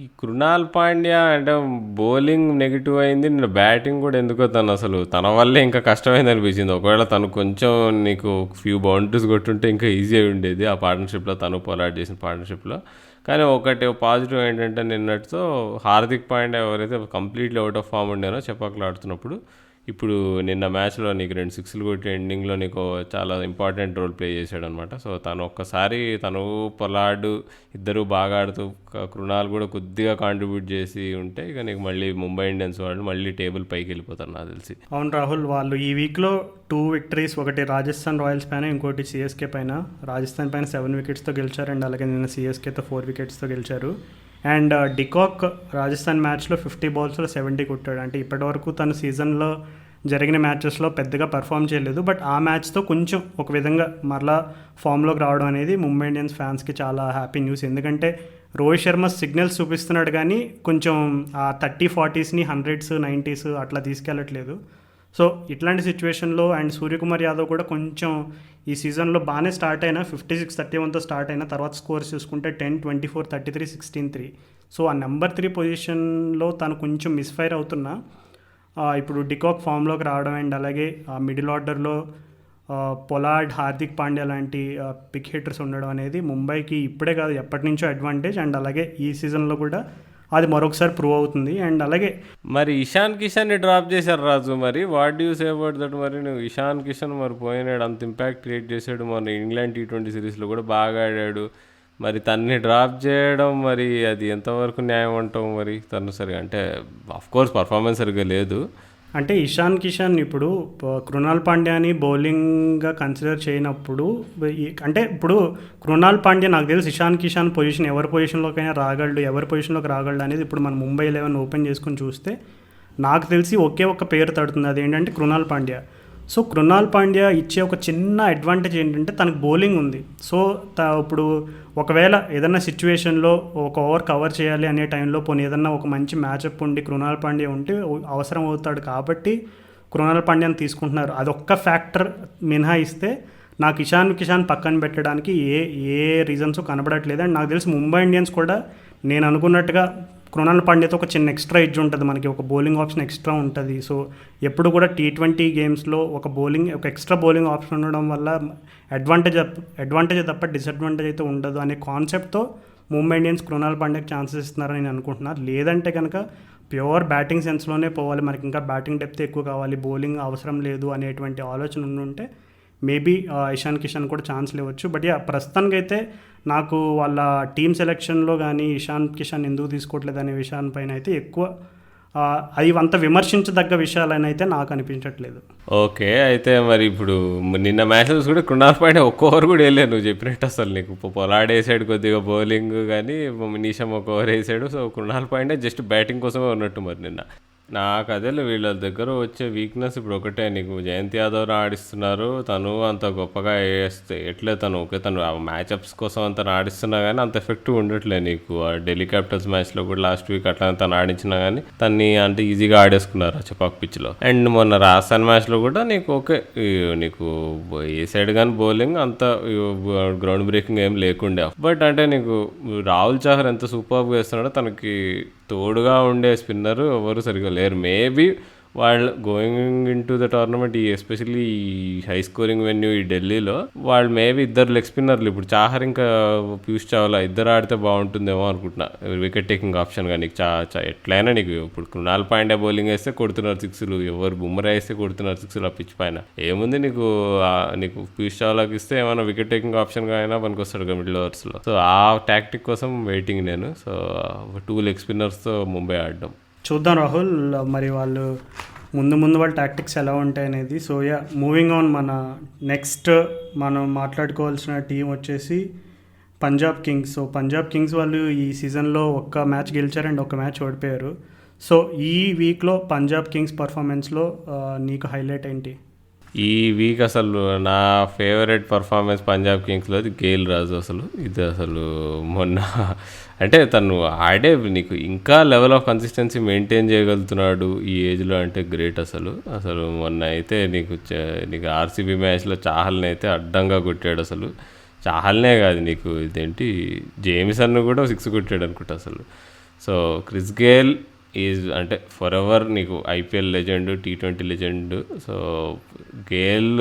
ఈ కృణాల్ పాండ్యా అంటే బౌలింగ్ నెగిటివ్ అయింది, నిన్న బ్యాటింగ్ కూడా ఎందుకో తన వల్లే ఇంకా కష్టమైంది అనిపించింది. ఒకవేళ తను కొంచెం నీకు ఫ్యూ బౌండరీస్ కొట్టుంటే ఇంకా ఈజీ అయి ఉండేది ఆ పార్ట్నర్షిప్లో, తను పొలాట్ చేసిన పార్ట్నర్షిప్లో. కానీ ఒకటి పాజిటివ్ ఏంటంటే నిన్నటితో హార్దిక్ పాండ్యా ఎవరైతే కంప్లీట్లీ అవుట్ ఆఫ్ ఫామ్ ఉండేనో చెపాకులు ఆడుతున్నప్పుడు, ఇప్పుడు నిన్న మ్యాచ్లో నీకు 2 సిక్స్లు కొట్టి ఎండింగ్లో నీకు చాలా ఇంపార్టెంట్ రోల్ ప్లే చేశాడు అనమాట. సో తను పొలార్డ్ ఇద్దరు బాగా ఆడుతూ కృణాల్ కూడా కొద్దిగా కాంట్రిబ్యూట్ చేసి ఉంటే ఇక నీకు మళ్ళీ ముంబై ఇండియన్స్ వాళ్ళు మళ్ళీ టేబుల్ పైకి వెళ్ళిపోతారు నాకు తెలిసి. అవును రాహుల్, వాళ్ళు ఈ వీక్లో 2 విక్టరీస్, ఒకటి రాజస్థాన్ రాయల్స్ పైన, ఇంకోటి సిఎస్కే పైన. రాజస్థాన్ పైన 7 వికెట్స్తో గెలిచారు అండ్ అలాగే నిన్న సిఎస్కేతో 4 వికెట్స్తో గెలిచారు. అండ్ డికాక్ రాజస్థాన్ మ్యాచ్లో 50 బాల్స్లో 70 కొట్టాడు. అంటే ఇప్పటివరకు తన సీజన్లో జరిగిన మ్యాచెస్లో పెద్దగా పర్ఫామ్ చేయలేదు, బట్ ఆ మ్యాచ్తో కొంచెం ఒక విధంగా మరలా ఫామ్లోకి రావడం అనేది ముంబై ఇండియన్స్ ఫ్యాన్స్కి చాలా హ్యాపీ న్యూస్. ఎందుకంటే రోహిత్ శర్మ సిగ్నల్స్ చూపిస్తున్నాడు కానీ కొంచెం ఆ 30, 40స్ని 100s, 90s అట్లా తీసుకెళ్ళట్లేదు. సో ఇట్లాంటి సిచ్యువేషన్లో అండ్ సూర్యకుమార్ యాదవ్ కూడా కొంచెం ఈ సీజన్లో బాగానే స్టార్ట్ అయినా 56, 31తో స్టార్ట్ అయిన తర్వాత స్కోర్స్ చూసుకుంటే 10, 24, 33, 16, 3. సో ఆ నెంబర్ 3 పొజిషన్లో తను కొంచెం మిస్ఫైర్ అవుతున్నా ఇప్పుడు డికాక్ ఫామ్లోకి రావడం అండ్ అలాగే మిడిల్ ఆర్డర్లో పొలార్డ్, హార్దిక్ పాండ్యా లాంటి పిక్ హిట్టర్స్ ఉండడం అనేది ముంబైకి ఇప్పుడే కాదు ఎప్పటి నుంచో అడ్వాంటేజ్. అండ్ అలాగే ఈ సీజన్లో కూడా అది మరొకసారి ప్రూవ్ అవుతుంది. అండ్ అలాగే మరి ఇషాన్ కిషన్ని డ్రాప్ చేశారు రాజు. మరి what you say about that? మరి నువ్వు ఇషాన్ కిషన్ మరి పోయినాడు, అంత ఇంపాక్ట్ క్రియేట్ చేశాడు, మన ఇంగ్లాండ్ T20 సిరీస్లో కూడా బాగా ఆడాడు. మరి తన్ని డ్రాప్ చేయడం మరి అది ఎంతవరకు న్యాయం అంటావు? మరి తను సరిగా అంటే ఆఫ్కోర్స్ పర్ఫార్మెన్స్ సరిగ్గా లేదు. అంటే ఇషాన్ కిషన్ ఇప్పుడు కృణాల్ పాండ్యాని బౌలింగ్గా కన్సిడర్ చేయనప్పుడు అంటే ఇప్పుడు కృణాల్ పాండ్యా నాకు తెలిసి ఇషాన్ కిషన్ పొజిషన్ ఎవరి పొజిషన్లోకైనా రాగలడు, ఎవరి పొజిషన్లోకి రాగలడు అనేది ఇప్పుడు మనం ముంబై 11 ఓపెన్ చేసుకుని చూస్తే నాకు తెలిసి ఒకే ఒక్క పేరు తడుతుంది, అదేంటంటే కృణాల్ పాండ్యా. సో కృణాల్ పాండ్యా ఇచ్చే ఒక చిన్న అడ్వాంటేజ్ ఏంటంటే తనకు బౌలింగ్ ఉంది. సో ఇప్పుడు ఒకవేళ ఏదన్నా సిచ్యువేషన్లో ఒక ఓవర్ కవర్ చేయాలి అనే టైంలో పోనీ ఏదన్నా ఒక మంచి మ్యాచప్ ఉండి కృణాల్ పాండ్యా ఉంటే అవసరం అవుతాడు కాబట్టి కృణాల్ పాండ్యాని తీసుకుంటున్నారు. అదొక్క ఫ్యాక్టర్ మినహాయిస్తే నాకు ఇషాన్ కిషన్ పక్కన పెట్టడానికి ఏ రీజన్స్ కనబడట్లేదు. అండ్ నాకు తెలిసి ముంబై ఇండియన్స్ కూడా నేను అనుకున్నట్టుగా కృణాల్ పాండ్యాతో ఒక చిన్న ఎక్స్ట్రా ఎడ్జ్ ఉంటుంది, మనకి ఒక బౌలింగ్ ఆప్షన్ ఎక్స్ట్రా ఉంటుంది. సో ఎప్పుడు కూడా T20 గేమ్స్లో ఒక ఎక్స్ట్రా బౌలింగ్ ఆప్షన్ ఉండడం వల్ల అడ్వాంటేజ్ తప్ప డిసడ్వాంటేజ్ అయితే ఉండదు అనే కాన్సెప్ట్తో ముంబై ఇండియన్స్ కృణాల్ పాండ్యాకి ఛాన్సెస్ ఇస్తున్నారని నేను అనుకుంటున్నాను. లేదంటే కనుక ప్యూర్ బ్యాటింగ్ సెన్స్లోనే పోవాలి, మనకి ఇంకా బ్యాటింగ్ డెప్త్ ఎక్కువ కావాలి, బౌలింగ్ అవసరం లేదు అనేటువంటి ఆలోచన ఉంటే మేబీ ఇషాన్ కిషన్ కూడా ఛాన్స్ లేవచ్చు. బట్ ప్రస్తుతానికైతే నాకు వాళ్ళ టీమ్ సెలెక్షన్లో కానీ ఇషాన్ కిషన్ ఎందుకు తీసుకోవట్లేదు అనే విషయాలపైన అయితే ఎక్కువ అవి అంత విమర్శించదగ్గ విషయాలని అయితే నాకు అనిపించట్లేదు. ఓకే, అయితే మరి ఇప్పుడు నిన్న మ్యాచెస్ కూడా కృణాల్ పాండ్యా ఒక్క ఓవర్ కూడా వేయలేదు నువ్వు చెప్పినట్టు. అసలు నీకు పొలార్డ్ వేసాడు కొద్దిగా బౌలింగ్, కానీ నీషం ఒక ఓవర్ వేసాడు. So Krunal Pandya just batting కోసమే ఉన్నట్టు మరి నిన్న. నాకు అదేలే వీళ్ళ దగ్గర వచ్చే వీక్నెస్ ఇప్పుడు ఒకటే, నీకు జయంత్ యాదవ్ ఆడిస్తున్నారు, తను అంత గొప్పగా వేస్తే ఎట్లే తను ఓకే, తను ఆ మ్యాచ్అప్స్ కోసం అంత ఆడిస్తున్నా కానీ అంత ఎఫెక్టివ్ ఉండట్లే. నీకు ఆ ఢిల్లీ క్యాపిటల్స్ మ్యాచ్లో కూడా లాస్ట్ వీక్ అట్లా తను ఆడించినా కానీ తన్ని అంటే ఈజీగా ఆడేసుకున్నారు ఆ చపాక్ పిచ్లో. అండ్ మొన్న రాజస్థాన్ మ్యాచ్లో కూడా నీకు ఓకే, నీకు ఏ సైడ్ కానీ బౌలింగ్ అంత గ్రౌండ్ బ్రేకింగ్ ఏం లేకుండే. బట్ అంటే నీకు రాహుల్ చహర్ ఎంత సూపర్గా వేస్తున్నాడో తనకి తోడుగా ఉండే స్పిన్నర్ ఎవరు సరిగ్గా లేరు. మేబీ వాళ్ళు going in to the tournament, ఈ ఎస్పెషల్లీ ఈ హై స్కోరింగ్ వెన్యూ ఈ ఢిల్లీలో వాళ్ళు మేబీ ఇద్దరు లెగ్ స్పిన్నర్లు, ఇప్పుడు చాహర్ ఇంకా పీయూష్ చావ్లా ఇద్దరు ఆడితే బాగుంటుందేమో అనుకుంటున్నా వికెట్ టేకింగ్ ఆప్షన్గా. నీకు ఎట్లయినా నీకు ఇప్పుడు కృణాల్ పాండ్యా బౌలింగ్ వేస్తే కొడుతున్నారు సిక్స్లు, ఎవరు బుమ్రా వేస్తే కొడుతున్నారు సిక్స్లు ఆ పిచ్ పైన. ఏముంది నీకు నీకు పీయూష్ చావ్లాకి ఇస్తే ఏమైనా వికెట్ టేకింగ్ ఆప్షన్గా అయినా పనికొస్తాడు మిడిల్ ఓవర్స్లో. సో ఆ టాక్టిక్ కోసం వెయిటింగ్ నేను. సో 2 లెగ్ స్పిన్నర్స్తో ముంబై ఆడడం చూద్దాం రాహుల్, మరి వాళ్ళు ముందు వాళ్ళ టాక్టిక్స్ ఎలా ఉంటాయి అనేది. సో యా, మూవింగ్ ఆన్, మన నెక్స్ట్ మనం మాట్లాడుకోవాల్సిన టీం వచ్చేసి Punjab Kings. So Punjab Kings వాళ్ళు ఈ సీజన్లో ఒక్క మ్యాచ్ గెలిచారు అండ్ ఒక్క మ్యాచ్ ఓడిపోయారు. సో ఈ వీక్లో పంజాబ్ కింగ్స్ పర్ఫార్మెన్స్లో నీకు హైలైట్ ఏంటి? ఈ వీక్ అసలు నా ఫేవరెట్ పర్ఫార్మెన్స్ పంజాబ్ కింగ్స్లో గేల్ రాజు. అసలు ఇది అసలు మొన్న అంటే తను ఆడే నీకు ఇంకా లెవెల్ ఆఫ్ కన్సిస్టెన్సీ మెయింటైన్ చేయగలుగుతున్నాడు ఈ ఏజ్లో అంటే గ్రేట్ అసలు. మొన్న అయితే నీకు ఆర్సీబీ మ్యాచ్లో చాహల్ని అయితే అడ్డంగా కొట్టాడు అసలు. చాహల్నే కాదు, నీకు ఇదేంటి జేమిసన్ కూడా 6 కొట్టాడు అనుకుంటా అసలు. సో క్రిస్ గేల్ ఈజ్ అంటే ఫర్ ఎవర్ నీకు IPL legend, T20 legend. So Gayle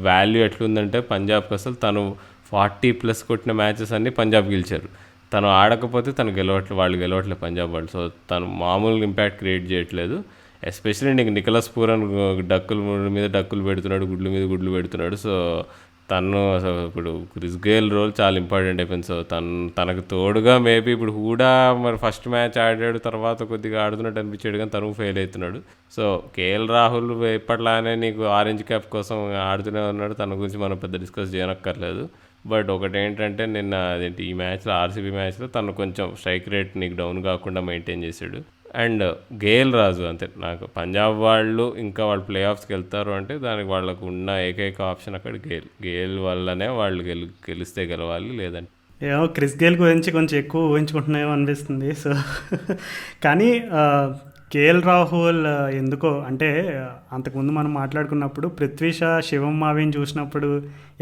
value ఎట్లుందంటే పంజాబ్కి అసలు తను 40+ కొట్టిన మ్యాచెస్ అన్నీ పంజాబ్ గెలిచారు. తను ఆడకపోతే వాళ్ళు గెలవట్లేదు పంజాబ్ వాళ్ళు. సో తను మామూలుగా ఇంపాక్ట్ క్రియేట్ చేయట్లేదు. ఎస్పెషల్లీ నీకు నికోలస్ పూరన్ డక్కుల మీద డక్కులు పెడుతున్నాడు, గుడ్ల మీద గుడ్లు పెడుతున్నాడు. సో తను అసలు ఇప్పుడు క్రిస్ గేల్ రోల్ చాలా ఇంపార్టెంట్ అయిపోయింది. సో తనకు తోడుగా మేబీ ఇప్పుడు హూడా మరి ఫస్ట్ మ్యాచ్ ఆడాడు, తర్వాత కొద్దిగా ఆడుతున్నట్టు అనిపించాడు కానీ తను ఫెయిల్ అవుతున్నాడు. సో కేఎల్ రాహుల్ ఎప్పట్లానే నీకు ఆరెంజ్ క్యాప్ కోసం ఆడుతూనే ఉన్నాడు, తన గురించి మనం పెద్ద డిస్కస్ చేయనక్కర్లేదు. బట్ ఒకటి ఏంటంటే నిన్న ఈ మ్యాచ్లో ఆర్సీబీ మ్యాచ్లో తను కొంచెం స్ట్రైక్ రేట్ నీకు డౌన్ కాకుండా మెయింటైన్ చేశాడు. అండ్ గేల్ రాజు అంతే, నాకు పంజాబ్ వాళ్ళు ఇంకా వాళ్ళు ప్లే ఆఫ్స్కి వెళ్తారు అంటే దానికి వాళ్ళకు ఉన్న ఏకైక ఆప్షన్ అక్కడ గేల్ వల్లనే వాళ్ళు గెలిస్తే గెలవాలి, లేదంటే ఏమో క్రిస్ గేల్ గురించి కొంచెం ఎక్కువ ఊహించుకుంటున్నాయో అనిపిస్తుంది. సో కానీ కేఎల్ రాహుల్ ఎందుకో అంటే అంతకుముందు మనం మాట్లాడుకున్నప్పుడు పృథ్వీ షా, శివం మావిని చూసినప్పుడు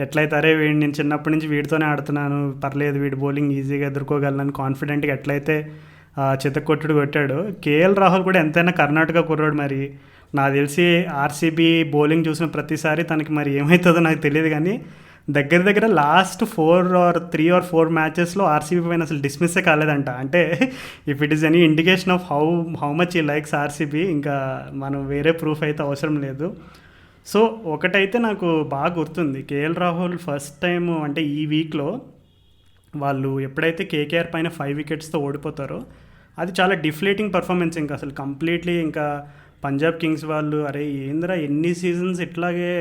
ఎట్లయితే అరే వీడి నేను చిన్నప్పటి నుంచి వీడితోనే ఆడుతున్నాను, పర్లేదు వీడి బౌలింగ్ ఈజీగా ఎదుర్కోగలను కాన్ఫిడెంట్గా ఎట్లయితే కొట్టాడు. కేఎల్ రాహుల్ కూడా ఎంతైనా కర్ణాటక కుర్రాడు. మరి నాకు తెలిసి ఆర్సీబీ బౌలింగ్ చూసిన ప్రతిసారి తనకి మరి ఏమవుతుందో నాకు తెలియదు, కానీ దగ్గర లాస్ట్ 3 or 4 మ్యాచెస్లో ఆర్సీబీ పైన అసలు డిస్మిస్సే కాలేదంట. అంటే if it is any indication of how much ఈ లైక్స్ ఆర్సీబీ, ఇంకా మనం వేరే ప్రూఫ్ అయితే అవసరం లేదు. సో ఒకటైతే నాకు బాగా గుర్తుంది, కేఎల్ రాహుల్ ఫస్ట్ టైం అంటే ఈ వీక్లో వాళ్ళు ఎప్పుడైతే కేకేఆర్ పైన 5 వికెట్స్తో ఓడిపోతారో అది చాలా డిఫ్లేటింగ్ పర్ఫార్మెన్స్. ఇంకా అసలు కంప్లీట్లీ ఇంకా పంజాబ్ కింగ్స్ వాళ్ళు అరే ఏంద్రా ఎన్ని సీజన్స్ ఇట్లాగే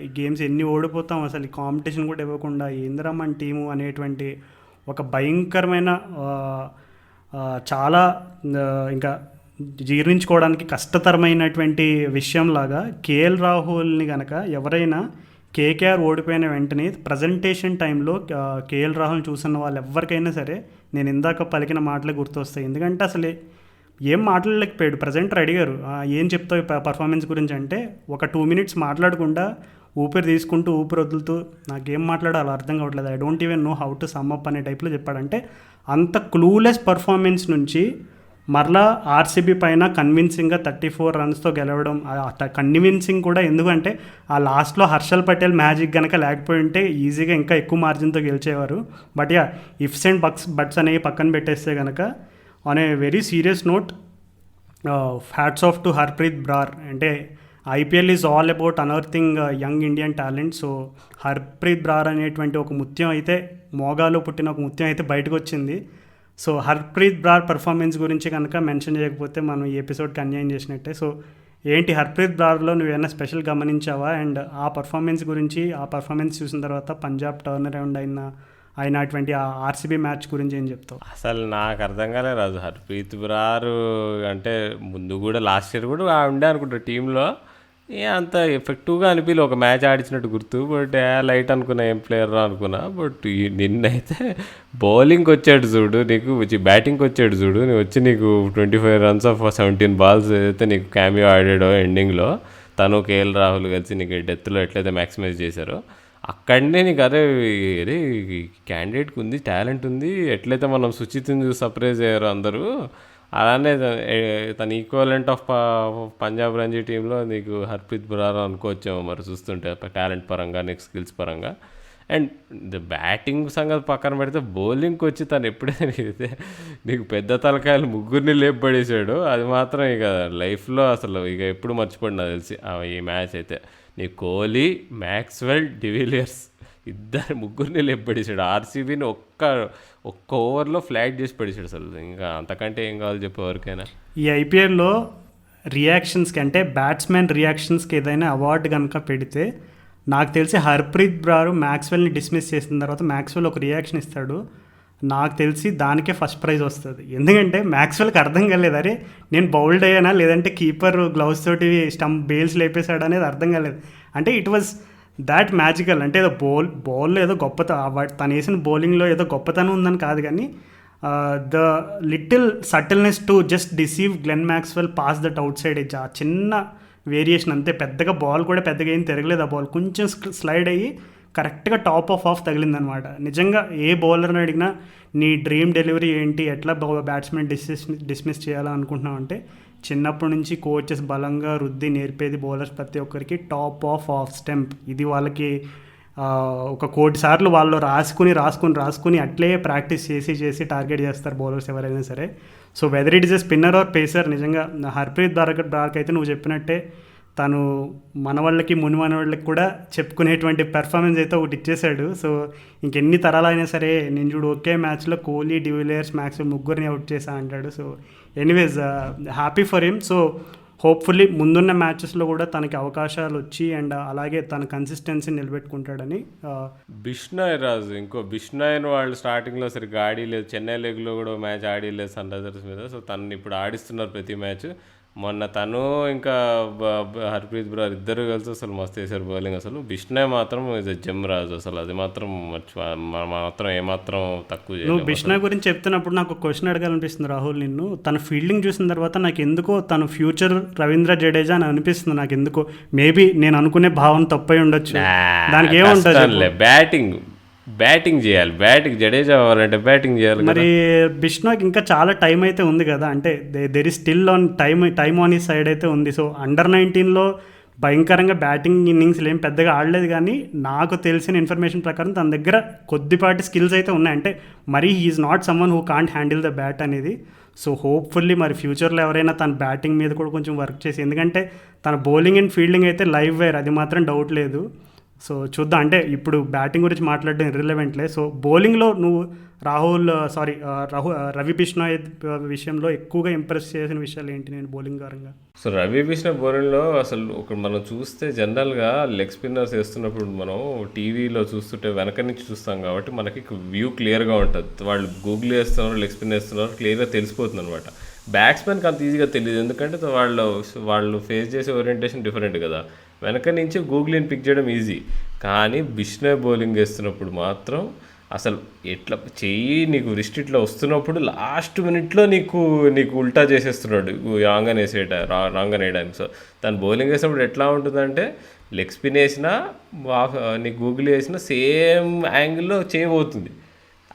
ఈ గేమ్స్ ఎన్ని ఓడిపోతాం, అసలు ఈ కాంపిటీషన్ కూడా ఇవ్వకుండా ఏంద్రా మన టీము అనేటువంటి ఒక భయంకరమైన చాలా ఇంకా జీర్ణించుకోవడానికి కష్టతరమైనటువంటి విషయంలాగా కేఎల్ రాహుల్ని కనుక ఎవరైనా కేకేఆర్ ఓడిపోయిన వెంటనే ప్రజెంటేషన్ టైంలో కేఎల్ రాహుల్ని చూసిన వాళ్ళు ఎవరికైనా సరే నేను ఇందాక పలికిన మాటలే గుర్తొస్తాయి. ఎందుకంటే అసలు ఏం మాట్లాడలేకపోయాడు. ప్రజెంటర్ అడిగారు ఏం చెప్తావు పర్ఫార్మెన్స్ గురించి అంటే ఒక 2 minutes మాట్లాడకుండా ఊపిరి తీసుకుంటూ ఊపిరి వదులుతూ నాకేం మాట్లాడాలో అర్థం కావట్లేదు, I don't even know how to sum up అనే టైప్లో చెప్పాడంటే అంత క్లూలెస్ పర్ఫార్మెన్స్ నుంచి మరలా ఆర్సీబీ పైన కన్విన్సింగ్గా 34 runsతో గెలవడం. కన్విన్సింగ్ కూడా ఎందుకంటే ఆ లాస్ట్లో హర్షల్ పటేల్ మ్యాజిక్ కనుక లేకపోయి ఉంటే ఈజీగా ఇంకా ఎక్కువ మార్జిన్తో గెలిచేవారు. But yeah ifs and buts అనేవి పక్కన పెట్టేస్తే కనుక on a very serious note hats off to Harpreet Brar. అంటే IPL is all about unearthing young Indian talent. So Harpreet Brar అనేటువంటి ఒక ముత్యం అయితే, మోగాలో పుట్టిన ఒక ముత్యం అయితే బయటకు వచ్చింది. సో హర్ప్రీత్ బ్రార్ పర్ఫార్మెన్స్ గురించి కనుక మెన్షన్ చేయకపోతే మనం ఈ ఎపిసోడ్కి అన్యాయం చేసినట్టే. సో ఏంటి హర్ప్రీత్ బ్రార్లో నువ్వేమైనా స్పెషల్ గమనించావా? అండ్ ఆ పర్ఫార్మెన్స్ గురించి, ఆ పర్ఫార్మెన్స్ చూసిన తర్వాత పంజాబ్ టర్న్ అరౌండ్ అయిన అయిన అటువంటి ఆ ఆర్సీబీ మ్యాచ్ గురించి ఏం చెప్తావు? అసలు నాకు అర్థం కాలేదు రాజు. హర్ప్రీత్ బ్రార్ అంటే ముందు కూడా లాస్ట్ ఇయర్ కూడా ఉండే అనుకుంటా టీంలో, అంత ఎఫెక్టివ్గా అనిపించలే. ఒక మ్యాచ్ ఆడించినట్టు గుర్తు, బట్ లైట్ అనుకున్నా, ఏం ప్లేయర్ అనుకున్నా. బట్ నిన్నైతే బౌలింగ్కి వచ్చాడు చూడు, నీకు బ్యాటింగ్కి వచ్చాడు చూడు, నీకు వచ్చి నీకు 25 runs ఆఫ్ 17 balls ఏదైతే నీకు క్యామియో ఆడాడో ఎండింగ్లో, తను కేఎల్ రాహుల్ కలిసి నీకు డెత్లో ఎట్లయితే మ్యాక్సిమైజ్ చేశారో, అక్కడనే నీకు అరే క్యాండిడేట్కి ఉంది, టాలెంట్ ఉంది, ఎట్లయితే మనం సుచిత్ని చూసి సర్ప్రైజ్ అయ్యారో అందరూ, అలానే తన ఈక్వలెంట్ ఆఫ్ పంజాబ్ రంజీ టీంలో నీకు హర్ప్రీత్ బ్రార్ అనుకోవచ్చేమో మరి చూస్తుంటే, టాలెంట్ పరంగా నీకు స్కిల్స్ పరంగా. అండ్ బ్యాటింగ్ సంగతి పక్కన పెడితే బౌలింగ్కి వచ్చి తను ఎప్పుడైతే నీకు పెద్ద తలకాయలు ముగ్గురిని లేపబడేసాడు, అది మాత్రం ఇక లైఫ్లో అసలు ఇక ఎప్పుడు మర్చిపోండి నాకు తెలిసి ఈ మ్యాచ్ అయితే. నీ కోహ్లీ, మ్యాక్స్వెల్, డివిలియర్స్ ముగ్గురిని లేపబడేసాడు. ఆర్సీబీని ఒక్క ఓవర్లో ఫ్లాట్ చేసి పడేసాడు. అసలు ఇంకా అంతకంటే ఏం కావాలి చెప్పే ఎవరికైనా. ఈ ఐపీఎల్లో రియాక్షన్స్కి అంటే బ్యాట్స్మెన్ రియాక్షన్స్కి ఏదైనా అవార్డు కనుక పెడితే నాకు తెలిసి హర్ప్రీత్ బ్రార్ మ్యాక్స్వెల్ని డిస్మిస్ చేసిన తర్వాత మ్యాక్స్వెల్ ఒక రియాక్షన్ ఇస్తాడు, నాకు తెలిసి దానికే ఫస్ట్ ప్రైజ్ వస్తుంది. ఎందుకంటే మ్యాక్స్వెల్కి అర్థం కాలేదు, అరే నేను బౌల్డ్ అయ్యానా లేదంటే కీపర్ గ్లౌస్ తోటి స్టంప్ బేల్స్ లేపేశాడు అనేది అర్థం కాలేదు. అంటే ఇట్ వాజ్ దాట్ మ్యాజికల్. అంటే ఏదో బౌల్లో ఏదో తను వేసిన బౌలింగ్లో ఏదో గొప్పతనం ఉందని కాదు, కానీ the little subtleness to just deceive Glenn Maxwell pass that out side edge, ఆ చిన్న వేరియేషన్ అంతే. పెద్దగా బాల్ కూడా పెద్దగా ఏం తిరగలేదు, ఆ బాల్ కొంచెం స్లైడ్ అయ్యి కరెక్ట్గా టాప్ ఆఫ్ తగిలిందనమాట. నిజంగా ఏ బౌలర్ని అడిగినా నీ డ్రీమ్ డెలివరీ ఏంటి, ఎట్లా బ్యాట్స్మెన్ డిస్మిస్ చేయాలని అనుకుంటున్నావు అంటే, చిన్నప్పటి నుంచి కోచెస్ బలంగా రుద్ది నేర్పేది బౌలర్స్ ప్రతి ఒక్కరికి టాప్ ఆఫ్ స్టెంప్. ఇది వాళ్ళకి 1 కోటి సార్లు వాళ్ళు రాసుకుని అట్లే ప్రాక్టీస్ చేసి టార్గెట్ చేస్తారు బౌలర్స్ ఎవరైనా సరే. So whether it is a spinner or pacer, నిజంగా హర్ప్రీత్ బ్రార్కి అయితే నువ్వు చెప్పినట్టే తను మన వాళ్ళకి మన వాళ్ళకి కూడా చెప్పుకునేటువంటి పెర్ఫార్మెన్స్ అయితే ఒకటి ఇచ్చేశాడు. సో ఇంకెన్ని తరాలైనా సరే నేను చూడు ఒకే మ్యాచ్లో కోహ్లీ, డివిలియర్స్, మ్యాక్స్వెల్ ముగ్గురిని అవుట్ చేశా అంటాడు. So anyways happy for him. So hopefully ముందున్న మ్యాచెస్లో కూడా తనకి అవకాశాలు వచ్చి అండ్ అలాగే తన కన్సిస్టెన్సీ నిలబెట్టుకుంటాడని. బిష్నాయ్ రాజు, ఇంకో బిష్నాయ్ను వాళ్ళు స్టార్టింగ్లో సరిగ్గా ఆడలేదు, చెన్నై లెగ్లో కూడా మ్యాచ్ ఆడలేదు సన్ రైజర్స్ మీద. సో తనని ఇప్పుడు ఆడిస్తున్నారు ప్రతి మ్యాచ్. మొన్న తను ఇంకా హర్ప్రీత్ బ్రార్ ఇద్దరు కలిసి అసలు మస్తు వేసారు బౌలింగ్. అసలు బిష్నాయ్ మాత్రం ఇస్ ఎ జెమ్ రాజు, అసలు అది మాత్రం మాత్రం ఏమాత్రం తక్కువ చేయలేదు. నువ్వు బిష్నాయ్ గురించి చెప్తున్నప్పుడు నాకు క్వశ్చన్ అడగాలనిపిస్తుంది రాహుల్ నిన్ను. తన ఫీల్డింగ్ చూసిన తర్వాత నాకు ఎందుకో తను ఫ్యూచర్ రవీంద్ర జడేజా అని అనిపిస్తుంది. నాకు ఎందుకో మేబీ నేను అనుకునే భావన తప్పై ఉండొచ్చు, దానికి ఏముంటుంది. బ్యాటింగ్ చేయాలి, జడేజా అవ్వాలంటే బ్యాటింగ్ చేయాలి. మరి బిష్నాకి ఇంకా చాలా టైం అయితే ఉంది కదా, అంటే there is still on time on ఈ సైడ్ అయితే ఉంది. సో అండర్-19లో భయంకరంగా బ్యాటింగ్ ఇన్నింగ్స్లు ఏం పెద్దగా ఆడలేదు, కానీ నాకు తెలిసిన ఇన్ఫర్మేషన్ ప్రకారం తన దగ్గర కొద్దిపాటి స్కిల్స్ అయితే ఉన్నాయి. అంటే మరి he's not someone who can't handle the bat అనేది. సో హోప్ఫుల్లీ మరి ఫ్యూచర్లో ఎవరైనా తన బ్యాటింగ్ మీద కూడా కొంచెం వర్క్ చేసి, ఎందుకంటే తన బౌలింగ్ అండ్ ఫీల్డింగ్ అయితే లైవ్ వైర్, అది మాత్రం డౌట్ లేదు. సో చూద్దాం. అంటే ఇప్పుడు బ్యాటింగ్ గురించి మాట్లాడడం ఇర్రిలెవెంట్లే. సో బౌలింగ్లో నువ్వు రవి బిష్నాయ్ విషయంలో ఎక్కువగా ఇంప్రెస్ చేసిన విషయాలు ఏంటి నేను బౌలింగ్ పరంగా? సో రవి బిష్నాయ్ బౌలింగ్లో అసలు ఒక మనం చూస్తే జనరల్గా లెగ్ స్పిన్నర్స్ వేస్తున్నప్పుడు మనం టీవీలో చూస్తుంటే వెనక నుంచి చూస్తాం కాబట్టి మనకి వ్యూ క్లియర్గా ఉంటుంది. వాళ్ళు గూగుల్ వేస్తున్నారు, లెగ్ స్పిన్ వేస్తున్నారు, క్లియర్గా తెలిసిపోతుంది అనమాట. బ్యాట్స్మెన్కి అంత ఈజీగా తెలియదు, ఎందుకంటే వాళ్ళు ఫేస్ చేసే ఓరియంటేషన్ డిఫరెంట్ కదా. వెనక నుంచి గూగుల్ని పిక్ చేయడం ఈజీ, కానీ బిష్నాయ్ బౌలింగ్ వేస్తున్నప్పుడు మాత్రం అసలు ఎట్లా చెయ్యి నీకు రిస్ట్ ఇట్లా వస్తున్నప్పుడు లాస్ట్ మినిట్లో నీకు ఉల్టా చేసేస్తున్నాడు రాంగన్ వేయడానికి. సో తను బౌలింగ్ వేసినప్పుడు ఎట్లా ఉంటుందంటే లెగ్ స్పిన్ వేసినా నీకు గూగుల్ వేసినా సేమ్ యాంగిల్లో చేయబోతుంది.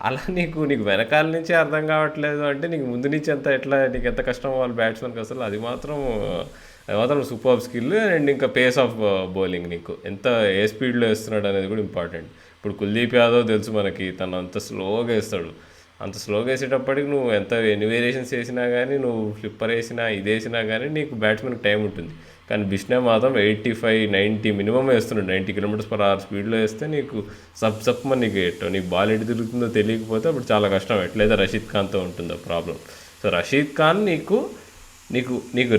అలా నీకు వెనకాల నుంచి అర్థం కావట్లేదు అంటే నీకు ముందు నుంచి నీకు ఎంత కష్టం వాళ్ళు బ్యాట్స్మెన్కి అసలు అది మాత్రం సూపర్ స్కిల్. అండ్ ఇంకా పేస్ ఆఫ్ బౌలింగ్ నీకు ఏ స్పీడ్లో వేస్తున్నాడు అనేది కూడా ఇంపార్టెంట్. ఇప్పుడు కుల్దీప్ యాదవ్ తెలుసు మనకి, తను అంత స్లోగా వేస్తాడు. అంత స్లోగా వేసేటప్పటికి నువ్వు ఎన్ని వేరియేషన్స్ వేసినా కానీ, నువ్వు ఫ్లిప్పర్ వేసినా ఇది వేసినా కానీ నీకు బ్యాట్స్మెన్కి టైం ఉంటుంది. కానీ బిష్నాయ్ మాత్రం 85-90 మినిమం వేస్తున్నాడు. 90 km/h స్పీడ్లో వేస్తే నీకు సప్మని నీకు బాల్ ఎటు తిరుగుతుందో తెలియకపోతే అప్పుడు చాలా కష్టం. ఎట్లయితే రషీద్ ఖాన్తో ఉంటుందో ప్రాబ్లం. సో రషీద్ ఖాన్ నీకు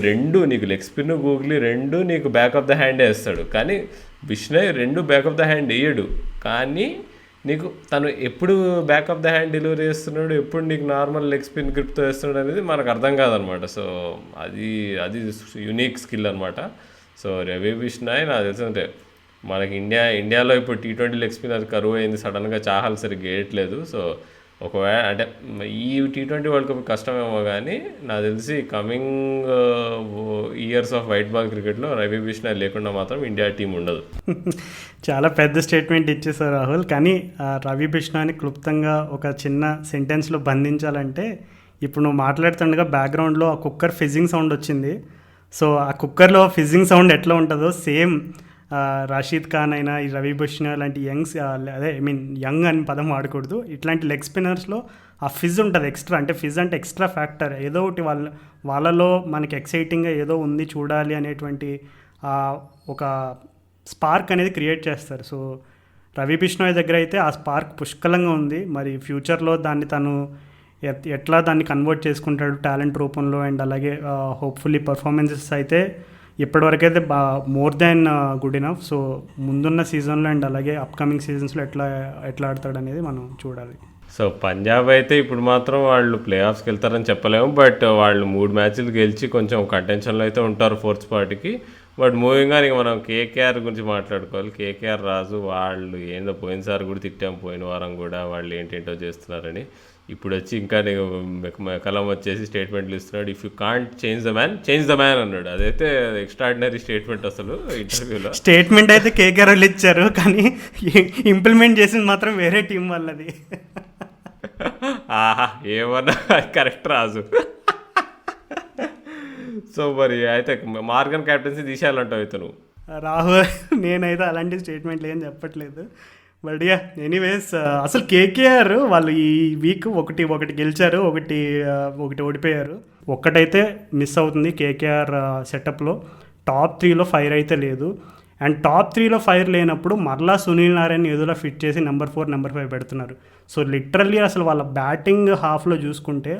రెండు లెగ్ స్పిన్ గూగులీ రెండు నీకు బ్యాక్ ఆఫ్ ద హ్యాండ్ వేస్తాడు, కానీ బిష్నాయ్ రెండు బ్యాక్ ఆఫ్ ద హ్యాండ్ వేయడు. కానీ నీకు తను ఎప్పుడు back of the hand delivery చేస్తున్నాడు, ఎప్పుడు నీకు నార్మల్ లెగ్ స్పిన్ గ్రిప్తో వేస్తున్నాడు అనేది మనకు అర్థం కాదనమాట. సో అది అది యూనిక్ స్కిల్ అనమాట. సో రవి బిష్నాయ్ నాకు తెలిసి అంటే మనకి ఇండియాలో ఇప్పుడు T20 లెగ్ స్పిన్ అది కరువు అయింది, సడన్గా చాహల్ సరిగ్గా వేయట్లేదు. సో ఒకవేళ అంటే ఈ T20 వరల్డ్ కప్ కష్టమేమో కానీ నాకు తెలిసి coming years off white ball క్రికెట్లో రవి బిష్నాయ్ లేకుండా మాత్రం ఇండియా టీం ఉండదు. చాలా పెద్ద స్టేట్మెంట్ ఇచ్చేసారు రాహుల్. కానీ రవి బిష్నాని క్లుప్తంగా ఒక చిన్న సెంటెన్స్లో బంధించాలంటే, ఇప్పుడు నువ్వు మాట్లాడుతుండగా బ్యాక్గ్రౌండ్లో ఆ కుక్కర్ ఫిజింగ్ సౌండ్ వచ్చింది. సో ఆ కుక్కర్లో ఫిజింగ్ సౌండ్ ఎట్లా ఉంటుందో సేమ్ రషీద్ ఖాన్ అయినా ఈ రవి బిష్నాయ్ లాంటి యంగ్ అని పదం వాడకూడదు, ఇట్లాంటి లెగ్ స్పిన్నర్స్లో ఆ ఫిజ్ ఉంటుంది ఎక్స్ట్రా. అంటే ఫిజ్ అంటే ఎక్స్ట్రా ఫ్యాక్టర్, ఏదో ఒకటి వాళ్ళలో మనకి ఎక్సైటింగ్గా ఏదో ఉంది చూడాలి అనేటువంటి ఒక స్పార్క్ అనేది క్రియేట్ చేస్తారు. సో రవి బిష్నాయ్ దగ్గర అయితే ఆ స్పార్క్ పుష్కలంగా ఉంది. మరి ఫ్యూచర్లో దాన్ని తను ఎట్లా దాన్ని కన్వర్ట్ చేసుకుంటాడు టాలెంట్ రూపంలో, అండ్ అలాగే హోప్ఫుల్లీ పర్ఫార్మెన్సెస్ అయితే ఇప్పటివరకైతే more than good enough. So ముందున్న సీజన్లో అండ్ అలాగే అప్కమింగ్ సీజన్స్లో ఎట్లా ఆడతాడు అనేది మనం చూడాలి. సో పంజాబ్ అయితే ఇప్పుడు మాత్రం వాళ్ళు ప్లే ఆఫ్స్కి వెళ్తారని చెప్పలేము, బట్ వాళ్ళు 3 మ్యాచ్లు గెలిచి కొంచెం కంటెన్షన్లో అయితే ఉంటారు 4th స్పాట్కి. బట్ మూవింగ్గా ఇక మనం కేకేఆర్ గురించి మాట్లాడుకోవాలి. కేకేఆర్ రాజు వాళ్ళు ఏందో పోయినసారి కూడా తిట్టాం, పోయిన వారం కూడా వాళ్ళు ఏంటేంటో చేస్తున్నారని. ఇప్పుడు వచ్చి ఇంకా నీకు కలం వచ్చేసి స్టేట్మెంట్లు ఇస్తున్నాడు. If you can't change the man అన్నాడు. అదైతే ఎక్స్ట్రాడినరీ స్టేట్మెంట్ అసలు ఇంటర్వ్యూలో. స్టేట్మెంట్ అయితే కేకేఆర్ వాళ్ళు ఇచ్చారు, కానీ ఇంప్లిమెంట్ చేసింది మాత్రం వేరే టీం వాళ్ళది. ఆహా ఏమన్నా కరెక్ట్ రాజు. సో మరి అయితే మార్గన్ క్యాప్టెన్సీ తీసేయాలంటావు అయితే నువ్వు? రాహుల్ నేనైతే అలాంటి స్టేట్మెంట్లు ఏం చెప్పట్లేదు. బట్ యా ఎనీవేస్ అసలు కేకేఆర్ వాళ్ళు ఈ వీక్ ఒకటి గెలిచారు, ఒకటి ఓడిపోయారు. ఒక్కటైతే మిస్ అవుతుంది కేకేఆర్ సెటప్లో. టాప్ 3లో ఫైర్ అయితే లేదు. అండ్ టాప్ 3లో ఫైర్ లేనప్పుడు మరలా సునీల్ నారాయణ ఏదోలా ఫిట్ చేసి నెంబర్ 4 నెంబర్ 5 పెడుతున్నారు. సో లిటరల్లీ అసలు వాళ్ళ బ్యాటింగ్ హాఫ్లో చూసుకుంటే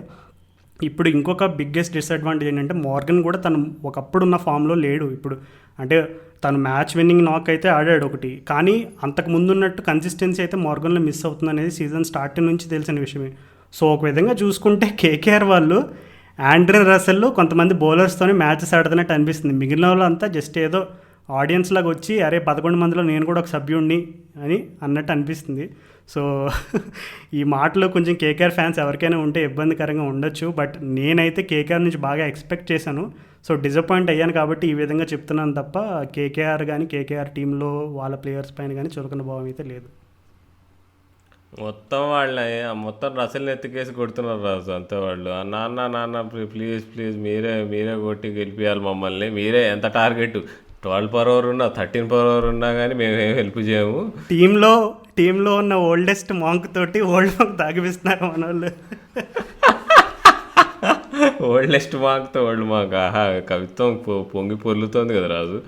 ఇప్పుడు ఇంకొక బిగ్గెస్ట్ డిసడ్వాంటేజ్ ఏంటంటే మార్గన్ కూడా తను ఒకప్పుడున్న ఫామ్లో లేడు ఇప్పుడు. అంటే తను మ్యాచ్ విన్నింగ్ నాక్ అయితే ఆడాడు ఒకటి, కానీ అంతకు ముందు ఉన్నట్టు కన్సిస్టెన్సీ అయితే మార్గన్లో మిస్ అవుతుంది అనేది సీజన్ స్టార్టింగ్ నుంచి తెలిసిన విషయమే. సో ఒక విధంగా చూసుకుంటే కేకేఆర్ వాళ్ళు ఆండ్రన్ రసెల్ కొంతమంది బౌలర్స్తోనే మ్యాచెస్ ఆడుతున్నట్టు అనిపిస్తుంది. మిగిలిన వాళ్ళు అంతా జస్ట్ ఏదో ఆడియన్స్ లాగా వచ్చి అరే 11 మందిలో నేను కూడా ఒక సభ్యుడిని అని అన్నట్టు అనిపిస్తుంది. సో ఈ మాటలో కొంచెం కేకేఆర్ ఫ్యాన్స్ ఎవరికైనా ఉంటే ఇబ్బందికరంగా ఉండొచ్చు, బట్ నేనైతే కేకేఆర్ నుంచి బాగా ఎక్స్పెక్ట్ చేశాను. సో డిసప్పాయింట్ అయ్యాను కాబట్టి ఈ విధంగా చెప్తున్నాను తప్ప కేకేఆర్ కానీ కేకేఆర్ టీంలో వాళ్ళ ప్లేయర్స్ పైన కానీ చులకన భావం అయితే లేదు. మొత్తం రసల్ని ఎత్తికేసి కొడుతున్నారు రాజు అంతే. వాళ్ళు నాన్న ప్లీజ్ మీరే కొట్టి గెలిపియాలి మమ్మల్ని, మీరే ఎంత టార్గెట్ 12 per over ఉన్నా 13 per over ఉన్నా కానీ మేమేం హెల్ప్ చేయము. టీంలో ఉన్న ఓల్డెస్ట్ మాంక్ తోటి ఓల్డ్ మాంక్ తాగిపిస్తున్నారు మన వాళ్ళు. ఓల్డెస్ట్ మాంక్తో ఓల్డ్ మాంక్, ఆహా కవిత్వం పొంగి పొర్లుతోంది కదా రాజు.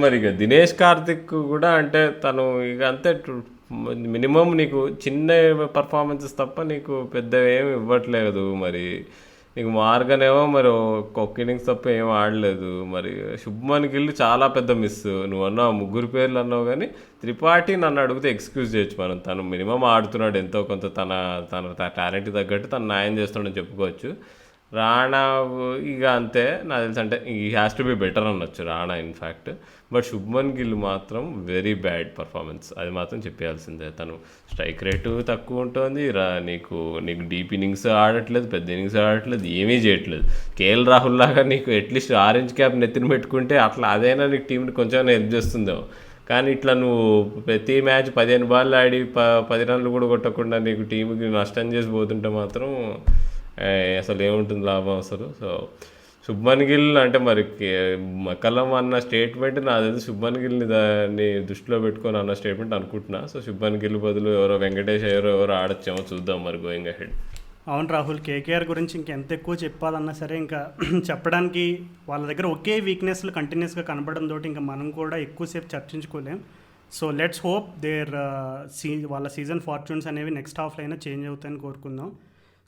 మరి ఇక దినేష్ కార్తిక్ కూడా అంటే తను ఇక అంతే మినిమం నీకు చిన్న పర్ఫార్మెన్సెస్ తప్ప నీకు పెద్ద ఏమి ఇవ్వట్లేదు. మరి నీకు మార్గన్ ఏమో మరి ఒక్క ఇన్నింగ్స్ తప్ప ఏం ఆడలేదు. మరి శుభ్మన్ గిల్ చాలా పెద్ద మిస్. నువ్వు అన్నావు 3 పేర్లు అన్నావు, కానీ త్రిపాఠి నన్ను అడిగితే ఎక్స్క్యూజ్ చేయొచ్చు మనం. తను మినిమం ఆడుతున్నాడు, ఎంతో కొంత తన టాలెంట్కి తగ్గట్టు తను న్యాయం చేస్తున్నాడని చెప్పుకోవచ్చు. రాణా ఇక అంతే నాకు తెలిసి, అంటే ఈ హ్యాస్ టు బి బెటర్ అనొచ్చు రాణా ఇన్ఫ్యాక్ట్. బట్ శుభ్మన్ గిల్ మాత్రం వెరీ బ్యాడ్ పర్ఫార్మెన్స్, అది మాత్రం చెప్పాల్సిందే. తను స్ట్రైక్ రేటు తక్కువ ఉంటుంది, నీకు డీప్ ఇన్నింగ్స్ ఆడట్లేదు, పెద్ద ఇన్నింగ్స్ ఆడట్లేదు, ఏమీ చేయట్లేదు. కేఎల్ రాహుల్ లాగా నీకు అట్లీస్ట్ ఆరెంజ్ క్యాప్ నెత్తిన పెట్టుకుంటే అట్లా అదైనా నీకు టీంని కొంచెం హెల్ప్ చేస్తుందేమో. కానీ ఇట్లా నువ్వు ప్రతి మ్యాచ్ 15 బాల్ ఆడి 10 రన్లు కూడా కొట్టకుండా నీకు టీంకి నష్టం చేసి పోతుంటే మాత్రం అసలు ఏముంటుంది లాభం అసలు. సో శుభ్మన్ గిల్ అంటే మరి మకలం అన్న స్టేట్మెంట్ నాకు తెలిసి శుభ్మన్ గిల్ని దాన్ని దృష్టిలో పెట్టుకొని అన్న స్టేట్మెంట్ అనుకుంటున్నా. సో శుభ్మన్ గిల్ బదులు ఎవరో వెంకటేష్ ఎవరో ఆడొచ్చేమో చూద్దాం మరి గోయింగ్ అహెడ్. అవును రాహుల్, కేకేఆర్ గురించి ఇంకెంత ఎక్కువ చెప్పాలన్నా సరే ఇంకా చెప్పడానికి వాళ్ళ దగ్గర ఒకే వీక్నెస్లు కంటిన్యూస్గా కనపడంతో ఇంకా మనం కూడా ఎక్కువసేపు చర్చించుకోలేం. సో లెట్స్ హోప్ వాళ్ళ సీజన్ ఫార్చ్యూన్స్ అనేవి నెక్స్ట్ హాఫ్లో అయినా చేంజ్ అవుతాయని కోరుకుందాం.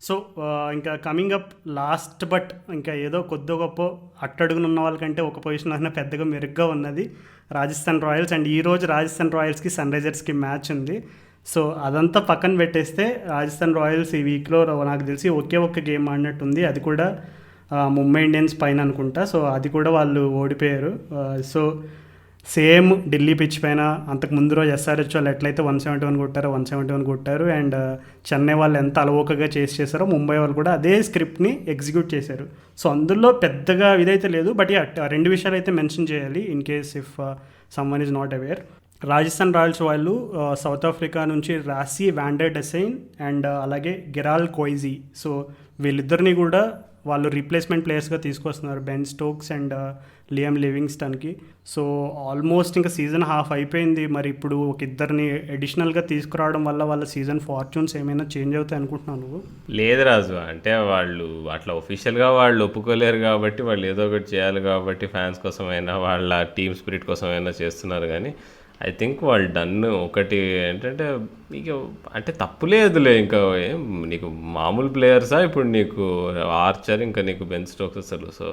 సో ఇంకా కమింగ్ అప్ లాస్ట్ బట్ ఇంకా ఏదో కొద్ది గొప్ప అట్టడుగునున్న వాళ్ళకంటే ఒక పొజిషన్ అయినా పెద్దగా మెరుగ్గా ఉన్నది రాజస్థాన్ రాయల్స్. అండ్ ఈరోజు రాజస్థాన్ రాయల్స్కి సన్ రైజర్స్కి మ్యాచ్ ఉంది. సో అదంతా పక్కన పెట్టేస్తే రాజస్థాన్ రాయల్స్ ఈ వీక్లో నాకు తెలిసి ఒకే ఒక్క గేమ్ ఆడినట్టుంది, అది కూడా ముంబై ఇండియన్స్ పైన అనుకుంటా. సో అది కూడా వాళ్ళు ఓడిపోయారు. సో సేమ్ ఢిల్లీ పిచ్ పైన అంతకు ముందు రోజు ఎస్ఆర్హెచ్ వాళ్ళు ఎట్లయితే 171 కొట్టారో 171 కొట్టారు. అండ్ చెన్నై వాళ్ళు ఎంత అలవోకగా చేశారో ముంబై వాళ్ళు కూడా అదే స్క్రిప్ట్ని ఎగ్జిక్యూట్ చేశారు. సో అందులో పెద్దగా ఇదైతే లేదు. బట్ రెండు విషయాలు అయితే మెన్షన్ చేయాలి in case if someone is not aware. Rajasthan Royals వాళ్ళు సౌత్ ఆఫ్రికా నుంచి రాసీ వాండర్ డెసైన్ అండ్ అలాగే గెరాల్ కోయిజీ, సో వీళ్ళిద్దరిని కూడా వాళ్ళు రీప్లేస్మెంట్ ప్లేయర్స్గా తీసుకొస్తున్నారు, బెన్ స్టోక్స్ అండ్ లియామ్ లివింగ్స్టన్కి. సో ఆల్మోస్ట్ ఇంకా సీజన్ హాఫ్ అయిపోయింది. మరి ఇప్పుడు ఒక ఇద్దరిని అడిషనల్గా తీసుకురావడం వల్ల వాళ్ళ సీజన్ ఫార్చ్యూన్స్ ఏమైనా చేంజ్ అవుతాయి అనుకుంటున్నాను నువ్వు? లేదు రాజు, అంటే వాళ్ళు అట్లా ఒఫీషియల్గా వాళ్ళు ఒప్పుకోలేరు కాబట్టి వాళ్ళు ఏదో ఒకటి చేయాలి కాబట్టి ఫ్యాన్స్ కోసమైనా వాళ్ళ టీమ్ స్పిరిట్ కోసమైనా చేస్తున్నారు. కానీ ఐ థింక్ వాళ్ళు డన్. ఒకటి ఏంటంటే నీకు అంటే తప్పులేదులే, ఇంకా నీకు మామూలు ప్లేయర్సా ఇప్పుడు నీకు ఆర్చర్ ఇంకా నీకు బెన్ స్టోక్స్ అసలు. సో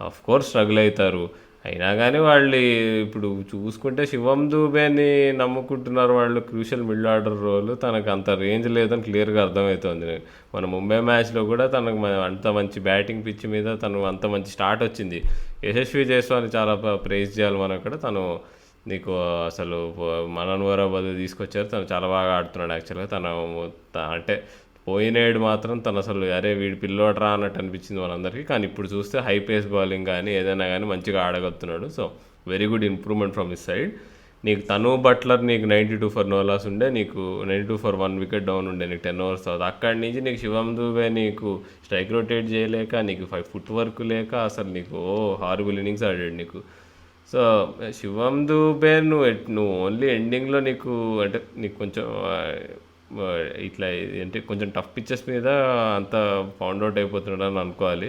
ఆఫ్ కోర్స్ స్ట్రగుల్ అవుతారు. అయినా కానీ వాళ్ళు ఇప్పుడు చూసుకుంటే శివం దూబేని నమ్ముకుంటున్నారు వాళ్ళు, క్రూషియల్ మిడిల్ ఆర్డర్ రోల్. తనకు అంత రేంజ్ లేదని క్లియర్గా అర్థమవుతుంది. మన ముంబై మ్యాచ్లో కూడా తనకు అంత మంచి బ్యాటింగ్ పిచ్ మీద తను అంత మంచి స్టార్ట్ వచ్చింది. యశస్వి జైస్వాల్ని చాలా ప్రైజ్ చేయాలి మనం ఇక్కడ. తను నీకు అసలు మనన్ వరాబాద్ తీసుకొచ్చారు, తను చాలా బాగా ఆడుతున్నాడు యాక్చువల్గా. అంటే పోయినేడు మాత్రం తను అసలు అరే వీడి పిల్లోడరా అన్నట్టు అనిపించింది మనందరికీ. కానీ ఇప్పుడు చూస్తే హై పేస్ బౌలింగ్ కానీ ఏదైనా కానీ మంచిగా ఆడగలుగుతున్నాడు. So very good improvement from his side. నీకు తను బట్లర్ నీకు 92 ఫర్ నో లాస్ ఉండే, నీకు 92 ఫర్ 1 వికెట్ డౌన్ ఉండే నీకు 10 ఓవర్స్ తర్వాత. అక్కడి నుంచి నీకు శివం దూబే నీకు స్ట్రైక్ రొటేట్ చేయలేక, నీకు 5 ఫుట్ వర్క్ లేక అసలు నీకు హారబుల్ ఇన్నింగ్స్ ఆడాడు నీకు. సో శివం దూబే నువ్వు ఓన్లీ ఎండింగ్లో నీకు అంటే నీకు కొంచెం ఇట్లా అంటే కొంచెం టఫ్ పిచ్చెస్ మీద అంత ఫౌండ్ అవుట్ అయిపోతున్నాడు అని అనుకోవాలి.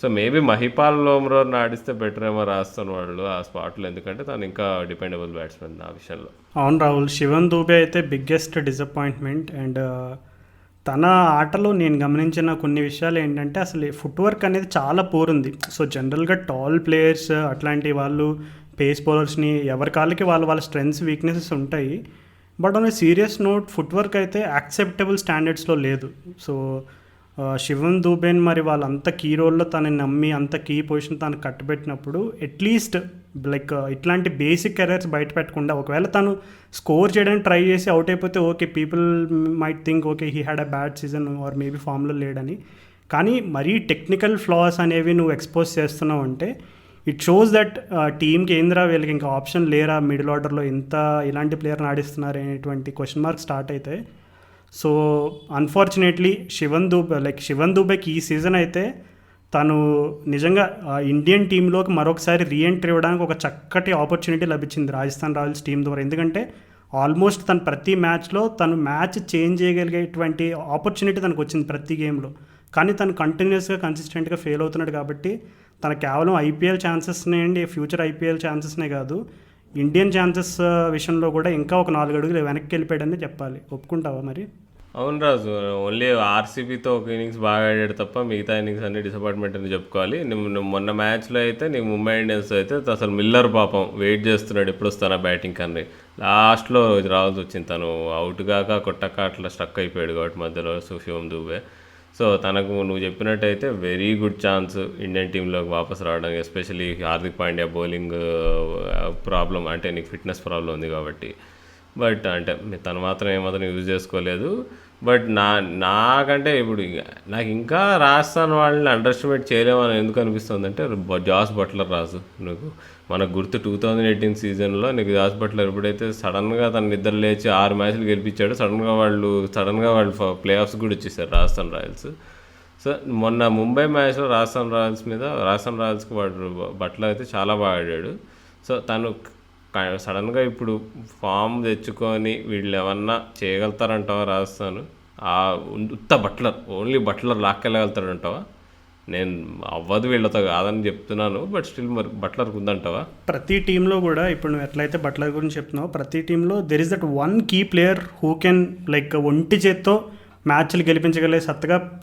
సో మేబీ మహిపాల్ లోమ్రోని ఆడిస్తే బెటర్ ఏమో రాస్తాను వాళ్ళు ఆ స్పాట్లో, ఎందుకంటే తను ఇంకా డిపెండబుల్ బ్యాట్స్మెన్ ఆ విషయంలో. అవును రాహుల్, శివం దూబే అయితే బిగ్గెస్ట్ డిసప్పాయింట్మెంట్. అండ్ తన ఆటలో నేను గమనించిన కొన్ని విషయాలు ఏంటంటే అసలు ఫుట్ వర్క్ అనేది చాలా పూర్ ఉంది. సో జనరల్గా టాల్ ప్లేయర్స్ అట్లాంటి వాళ్ళు పేస్ బౌలర్స్ని ఎవరి కాళ్ళకి వాళ్ళ స్ట్రెంగ్స్ వీక్నెసెస్ ఉంటాయి. But on a serious note foot work అయితే యాక్సెప్టబుల్ స్టాండర్డ్స్లో లేదు. సో శివం దూబేన్ మరి వాళ్ళంత కీ రోల్లో తనని నమ్మి అంత కీ పొజిషన్ తను కట్టబెట్టినప్పుడు అట్లీస్ట్ లైక్ ఇట్లాంటి బేసిక్ ఎర్రర్స్ బయట పెట్టకుండా, ఒకవేళ తను స్కోర్ చేయడానికి ట్రై చేసి అవుట్ అయిపోతే okay, people might think okay he had a bad season or maybe ఫామ్లో లేడని. కానీ మరీ టెక్నికల్ ఫ్లాస్ అనేవి నువ్వు ఎక్స్పోజ్ చేస్తున్నావు అంటే ఇట్ షోస్ దట్ టీమ్కి ఏంద్రా వీళ్ళకి ఇంకా ఆప్షన్ లేరా మిడిల్ ఆర్డర్లో ఇంత ఇలాంటి ప్లేయర్ని ఆడిస్తున్నారు అనేటువంటి క్వశ్చన్ మార్క్ స్టార్ట్ అవుతాయి. సో అన్ఫార్చునేట్లీ శివన్ దూబేకి ఈ సీజన్ అయితే తను నిజంగా ఇండియన్ టీంలోకి మరొకసారి రీఎంట్రీ ఇవ్వడానికి ఒక చక్కటి ఆపర్చునిటీ లభించింది రాజస్థాన్ రాయల్స్ టీం ద్వారా. ఎందుకంటే ఆల్మోస్ట్ తను ప్రతి మ్యాచ్లో తను మ్యాచ్ చేంజ్ చేయగలిగేటువంటి ఆపర్చునిటీ తనకు వచ్చింది ప్రతి గేమ్లో. కానీ తను కంటిన్యూస్గా కన్సిస్టెంట్గా ఫెయిల్ అవుతున్నాడు కాబట్టి తన కేవలం ఐపీఎల్ ఛాన్సెస్నే అండి, ఫ్యూచర్ ఐపీఎల్ ఛాన్సెస్నే కాదు, ఇండియన్ ఛాన్సెస్ విషయంలో కూడా ఇంకా ఒక 4 అడుగులు వెనక్కి వెళ్ళిపోయాడని చెప్పాలి. ఒప్పుకుంటావా మరి? అవును రాజు, ఓన్లీ ఆర్సీబీతో ఒక ఇన్నింగ్స్ బాగా ఆడాడు తప్ప మిగతా ఇన్నింగ్స్ అన్ని డిసప్పాయింట్మెంట్ అని చెప్పుకోవాలి. మొన్న మ్యాచ్లో అయితే నీకు ముంబై ఇండియన్స్ అయితే అసలు మిల్లర్ పాపం వెయిట్ చేస్తున్నాడు ఎప్పుడు వస్తానా బ్యాటింగ్ కన్నా. లాస్ట్లో రావాల్సి వచ్చింది, తను అవుట్ కాక కొట్టక అట్లా స్ట్రక్ అయిపోయాడు కాబట్టి మధ్యలో శివం దూబే. సో తనకు నువ్వు చెప్పినట్టయితే వెరీ గుడ్ ఛాన్స్ ఇండియన్ టీంలోకి వాపస్ రావడానికి, especially Hardik Pandya bowling problem అంటే నీకు ఫిట్నెస్ ప్రాబ్లం ఉంది కాబట్టి. బట్ అంటే తను మాత్రం ఏమాత్రం యూజ్ చేసుకోలేదు. బట్ నాకంటే ఇప్పుడు నాకు ఇంకా రాజస్థాన్ వాళ్ళని అండర్ ఎస్టిమేట్ చేయలేమని ఎందుకు అనిపిస్తుంది అంటే జాస్ బట్లర్ రాజు. నీకు మనకు గుర్తు 2018 సీజన్లో నీకు జాస్ బట్లర్ ఎప్పుడైతే సడన్గా తన నిద్ర లేచి 6 మ్యాచ్లు గెలిపించాడు, సడన్గా వాళ్ళు ప్లే ఆఫ్స్ కూడా వచ్చేసారు రాజస్థాన్ రాయల్స్. సో మొన్న ముంబై మ్యాచ్లో రాజస్థాన్ రాయల్స్కి వాడు బట్లర్ అయితే చాలా బాగా ఆడాడు. సో తను సడన్గా ఇప్పుడు ఫామ్ తెచ్చుకొని వీళ్ళు ఏమన్నా చేయగలుగుతారంటావా రాజస్థాన్? ఓన్లీ బట్లర్ లాక్కెళ్ళగలుగుతాడంటావా? నేను అవ్వదు వీళ్ళతో కాదని చెప్తున్నాను, బట్ స్టిల్ మరి బట్లర్కి ఉందంటావా? ప్రతి టీంలో కూడా ఇప్పుడు నువ్వు ఎట్లయితే బట్లర్ గురించి చెప్తున్నావు, ప్రతి టీంలో there is that one key player who can like ఒంటి చేత్తో మ్యాచ్లు గెలిపించగలిగే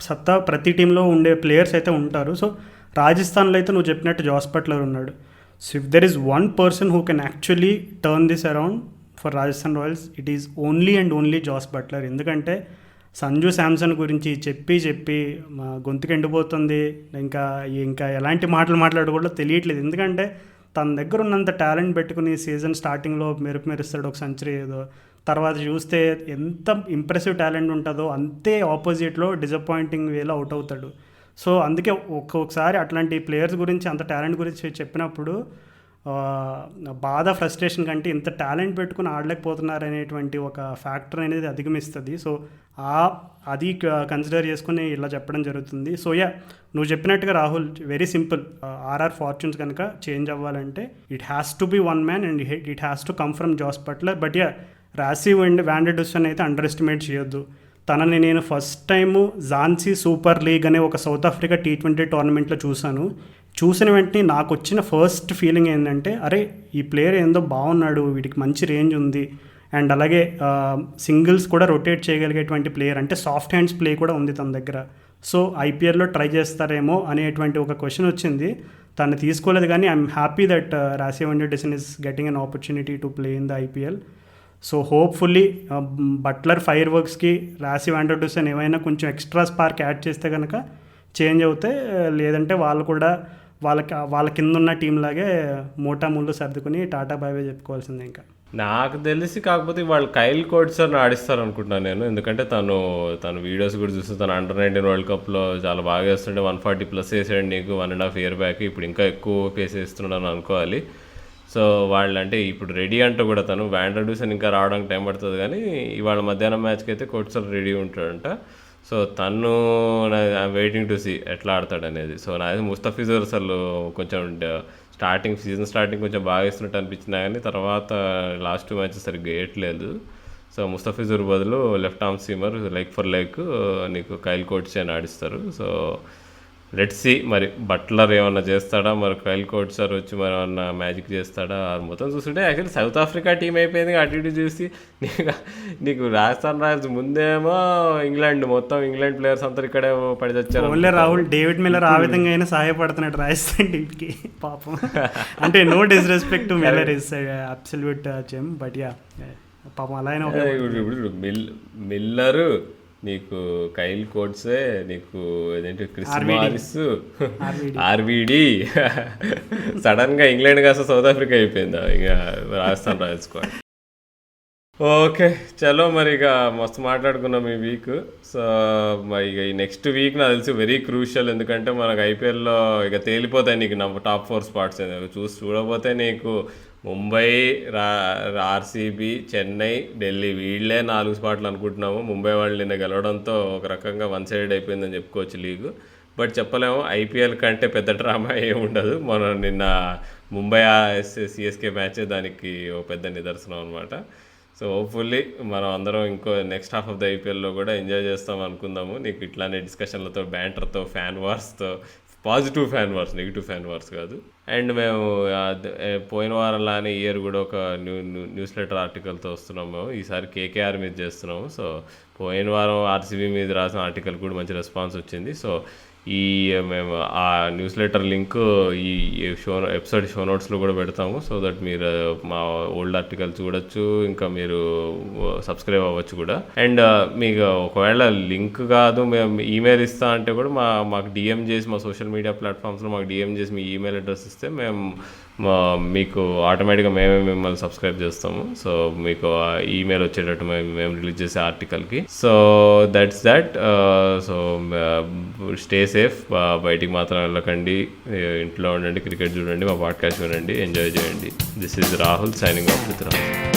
సత్తా ప్రతి టీంలో ఉండే ప్లేయర్స్ అయితే ఉంటారు. సో రాజస్థాన్లో అయితే నువ్వు చెప్పినట్టు జాస్ బట్లర్ ఉన్నాడు. So if there is one person who can actually turn this around for Rajasthan Royals it is only and only Jos Buttler. ఎందుకంటే సంజు శాంసన్ గురించి చెప్పి మా గొంతుకు ఎండిపోతుంది, ఇంకా ఎలాంటి మాటలు మాట్లాడకూడదో తెలియట్లేదు. ఎందుకంటే తన దగ్గర ఉన్నంత టాలెంట్ పెట్టుకుని సీజన్ స్టార్టింగ్లో మెరుస్తాడు ఒక సెంచరీ ఏదో, తర్వాత చూస్తే ఎంత ఇంప్రెసివ్ టాలెంట్ ఉంటుందో అంతే ఆపోజిట్లో డిసప్పాయింటింగ్ వేలో అవుట్ అవుతాడు. సో అందుకే ఒక్కొక్కసారి అట్లాంటి ప్లేయర్స్ గురించి అంత టాలెంట్ గురించి చెప్పినప్పుడు బాధ, ఫ్రస్ట్రేషన్ కంటే ఇంత టాలెంట్ పెట్టుకుని ఆడలేకపోతున్నారు అనేటువంటి ఒక ఫ్యాక్టర్ అనేది అధిగమిస్తుంది. సో అది కన్సిడర్ చేసుకుని ఇలా చెప్పడం జరుగుతుంది. సో నువ్వు చెప్పినట్టుగా Rahul, very simple, RR fortunes కనుక చేంజ్ అవ్వాలంటే it has to be one man and it has to come from Jos Buttler. But Rassie and van der Dussen అయితే అండర్ ఎస్టిమేట్ చేయొద్దు. తనని నేను first time Mzansi super league అనే ఒక south Africa T20 టోర్నమెంట్లో చూసిన వెంటనే నాకు వచ్చిన ఫస్ట్ ఫీలింగ్ ఏంటంటే, అరే ఈ ప్లేయర్ ఏందో బాగున్నాడు, వీడికి మంచి రేంజ్ ఉంది, అండ్ అలాగే సింగిల్స్ కూడా రొటేట్ చేయగలిగేటువంటి ప్లేయర్, అంటే సాఫ్ట్ హ్యాండ్స్ ప్లే కూడా ఉంది తన దగ్గర. సో ఐపీఎల్లో ట్రై చేస్తారేమో అనేటువంటి ఒక క్వశ్చన్ వచ్చింది. తను తీసుకోలేదు, కానీ I'm happy that Rassie van der Dussen is getting an opportunity to play in the IPL. So hopefully Buttler fire వర్క్స్కి రాసివ్ వాండర్ డూసన్ ఏమైనా కొంచెం ఎక్స్ట్రా స్పార్క్ యాడ్ చేస్తే కనుక చేంజ్ అవుతే, లేదంటే వాళ్ళు కూడా వాళ్ళ కింద ఉన్న టీం లాగే మోటా ముళ్ళు సర్దుకుని టాటా బాయ్ బాయ్ చెప్పుకోవాల్సిందే. ఇంకా నాకు తెలిసి కాకపోతే వాళ్ళు కైల్ కోట్సర్ని ఆడిస్తారు అనుకుంటున్నాను నేను. ఎందుకంటే తను వీడియోస్ కూడా చూస్తే తను అండర్-19 వరల్డ్ కప్లో చాలా బాగా వేస్తుంటే 140+ వేసాడు నీకు 1.5 year బ్యాక్. ఇప్పుడు ఇంకా ఎక్కువ పేస్ వేస్తున్నాడు అనుకోవాలి. సో వాళ్ళు అంటే ఇప్పుడు రెడీ అంటూ కూడా తను వాండర్ డూసన్ ఇంకా రావడానికి టైం పడుతుంది, కానీ ఇవాళ మధ్యాహ్నం మ్యాచ్కి అయితే కోట్సర్ రెడీ ఉంటాడంట. సో తను వెయిటింగ్ టు సీ ఎట్లా ఆడతాడు అనేది. సో నా ముస్తఫిజుర్ అసలు కొంచెం సీజన్ స్టార్టింగ్ కొంచెం బాగా ఇస్తున్నట్టు అనిపించినా, కానీ తర్వాత లాస్ట్ 2 matches సరిగ్గా వేయట్లేదు. సో ముస్తఫిజుర్ బదులు left arm seamer leg for leg నీకు కైల్ కోట్స్ అని ఆడిస్తారు. సో లెట్స్ సీ మరి బట్లర్ ఏమన్నా చేస్తాడా, మరి కైల్ కోట్సర్ వచ్చి మరి ఏమన్నా మ్యాజిక్ చేస్తాడా. మొత్తం చూస్తుంటే యాక్చువల్లీ సౌత్ ఆఫ్రికా టీం అయిపోయింది అటు ఇటు చూసి. నీకు రాజస్థాన్ రాయల్స్ ముందేమో మొత్తం ఇంగ్లాండ్ ప్లేయర్స్ అంతా ఇక్కడే పడి తెచ్చారు. ఓన్లీ రాహుల్ డేవిడ్ మిల్లర్ ఆ విధంగా అయినా సహాయపడుతున్నాడు రాజస్థాన్ టీంకి పాపం. అంటే no disrespect to Miller, is absolute gem, but పాపం అలా అయినా ఇప్పుడు మిల్లరు నీకు కైల్ కోట్సే నీకు ఏదేంటి క్రిస్ మారిస్ ఆర్వీడి సడన్గా ఇంగ్లాండ్ కాస్త సౌత్ ఆఫ్రికా అయిపోయిందా ఇక రాజస్థాన్ రాయల్స్ స్క్వాడ్. ఓకే చలో మరి ఇక మస్తు మాట్లాడుకున్నాం ఈ వీక్. సో మరి ఇక ఈ నెక్స్ట్ వీక్ నాకు తెలిసి వెరీ క్రూషియల్, ఎందుకంటే మనకు ఐపీఎల్లో ఇక తేలిపోతాయి నీకు టాప్ 4 spots. చూడకపోతే నీకు ముంబై, ఆర్సీబీ, చెన్నై, ఢిల్లీ వీళ్ళే 4 spots అనుకుంటున్నాము. ముంబై వాళ్ళు నిన్న గెలవడంతో ఒక రకంగా వన్ సైడెడ్ అయిపోయిందని చెప్పుకోవచ్చు లీగ్. బట్ చెప్పలేము, ఐపీఎల్ కంటే పెద్ద డ్రామా ఏమి ఉండదు. మనం నిన్న ముంబై సిఎస్కే మ్యాచ్ దానికి ఒక పెద్ద నిదర్శనం అనమాట. సో హోప్ఫుల్లీ మనం అందరం ఇంకో నెక్స్ట్ హాఫ్ ఆఫ్ ద ఐపీఎల్లో కూడా ఎంజాయ్ చేస్తాం అనుకుందాము. నీకు ఇట్లానే డిస్కషన్లతో, బ్యాంటర్తో, ఫ్యాన్ వార్స్తో, positive fan wars, negative fan wars కాదు. అండ్ మేము పోయిన వారంలానే ఇయర్ కూడా ఒక న్యూస్ లెటర్ ఆర్టికల్తో వస్తున్నాము. మేము ఈసారి కేకేఆర్ మీద చేస్తున్నాము. సో పోయిన వారం ఆర్సీబీ మీద రాసిన ఆర్టికల్ కూడా మంచి రెస్పాన్స్ వచ్చింది. సో మేము ఆ న్యూస్ లెటర్ లింక్ ఈ ఎపిసోడ్ షో నోట్స్లో కూడా పెడతాము. సో దట్ మీరు మా ఓల్డ్ ఆర్టికల్స్ చూడొచ్చు, ఇంకా మీరు సబ్స్క్రైబ్ అవ్వచ్చు కూడా. అండ్ మీకు ఒకవేళ లింక్ కాదు మేము ఈమెయిల్ ఇస్తా అంటే కూడా మాకు డిఎం చేసి, మా సోషల్ మీడియా ప్లాట్ఫామ్స్లో మాకు డిఎం చేసి మీ ఈమెయిల్ అడ్రస్ ఇస్తే మీకు ఆటోమేటిక్గా మేమే మిమ్మల్ని సబ్స్క్రైబ్ చేస్తాము. సో మీకు ఈమెయిల్ వచ్చేటట్టు మేము రిలీజ్ చేసే ఆర్టికల్కి. So that's that. So stay safe, బయటికి మాత్రం వెళ్ళకండి, ఇంట్లో ఉండండి, క్రికెట్ చూడండి, మా పాడ్కాస్ట్ వినండి, ఎంజాయ్ చేయండి. This is Rahul signing off with Rahul.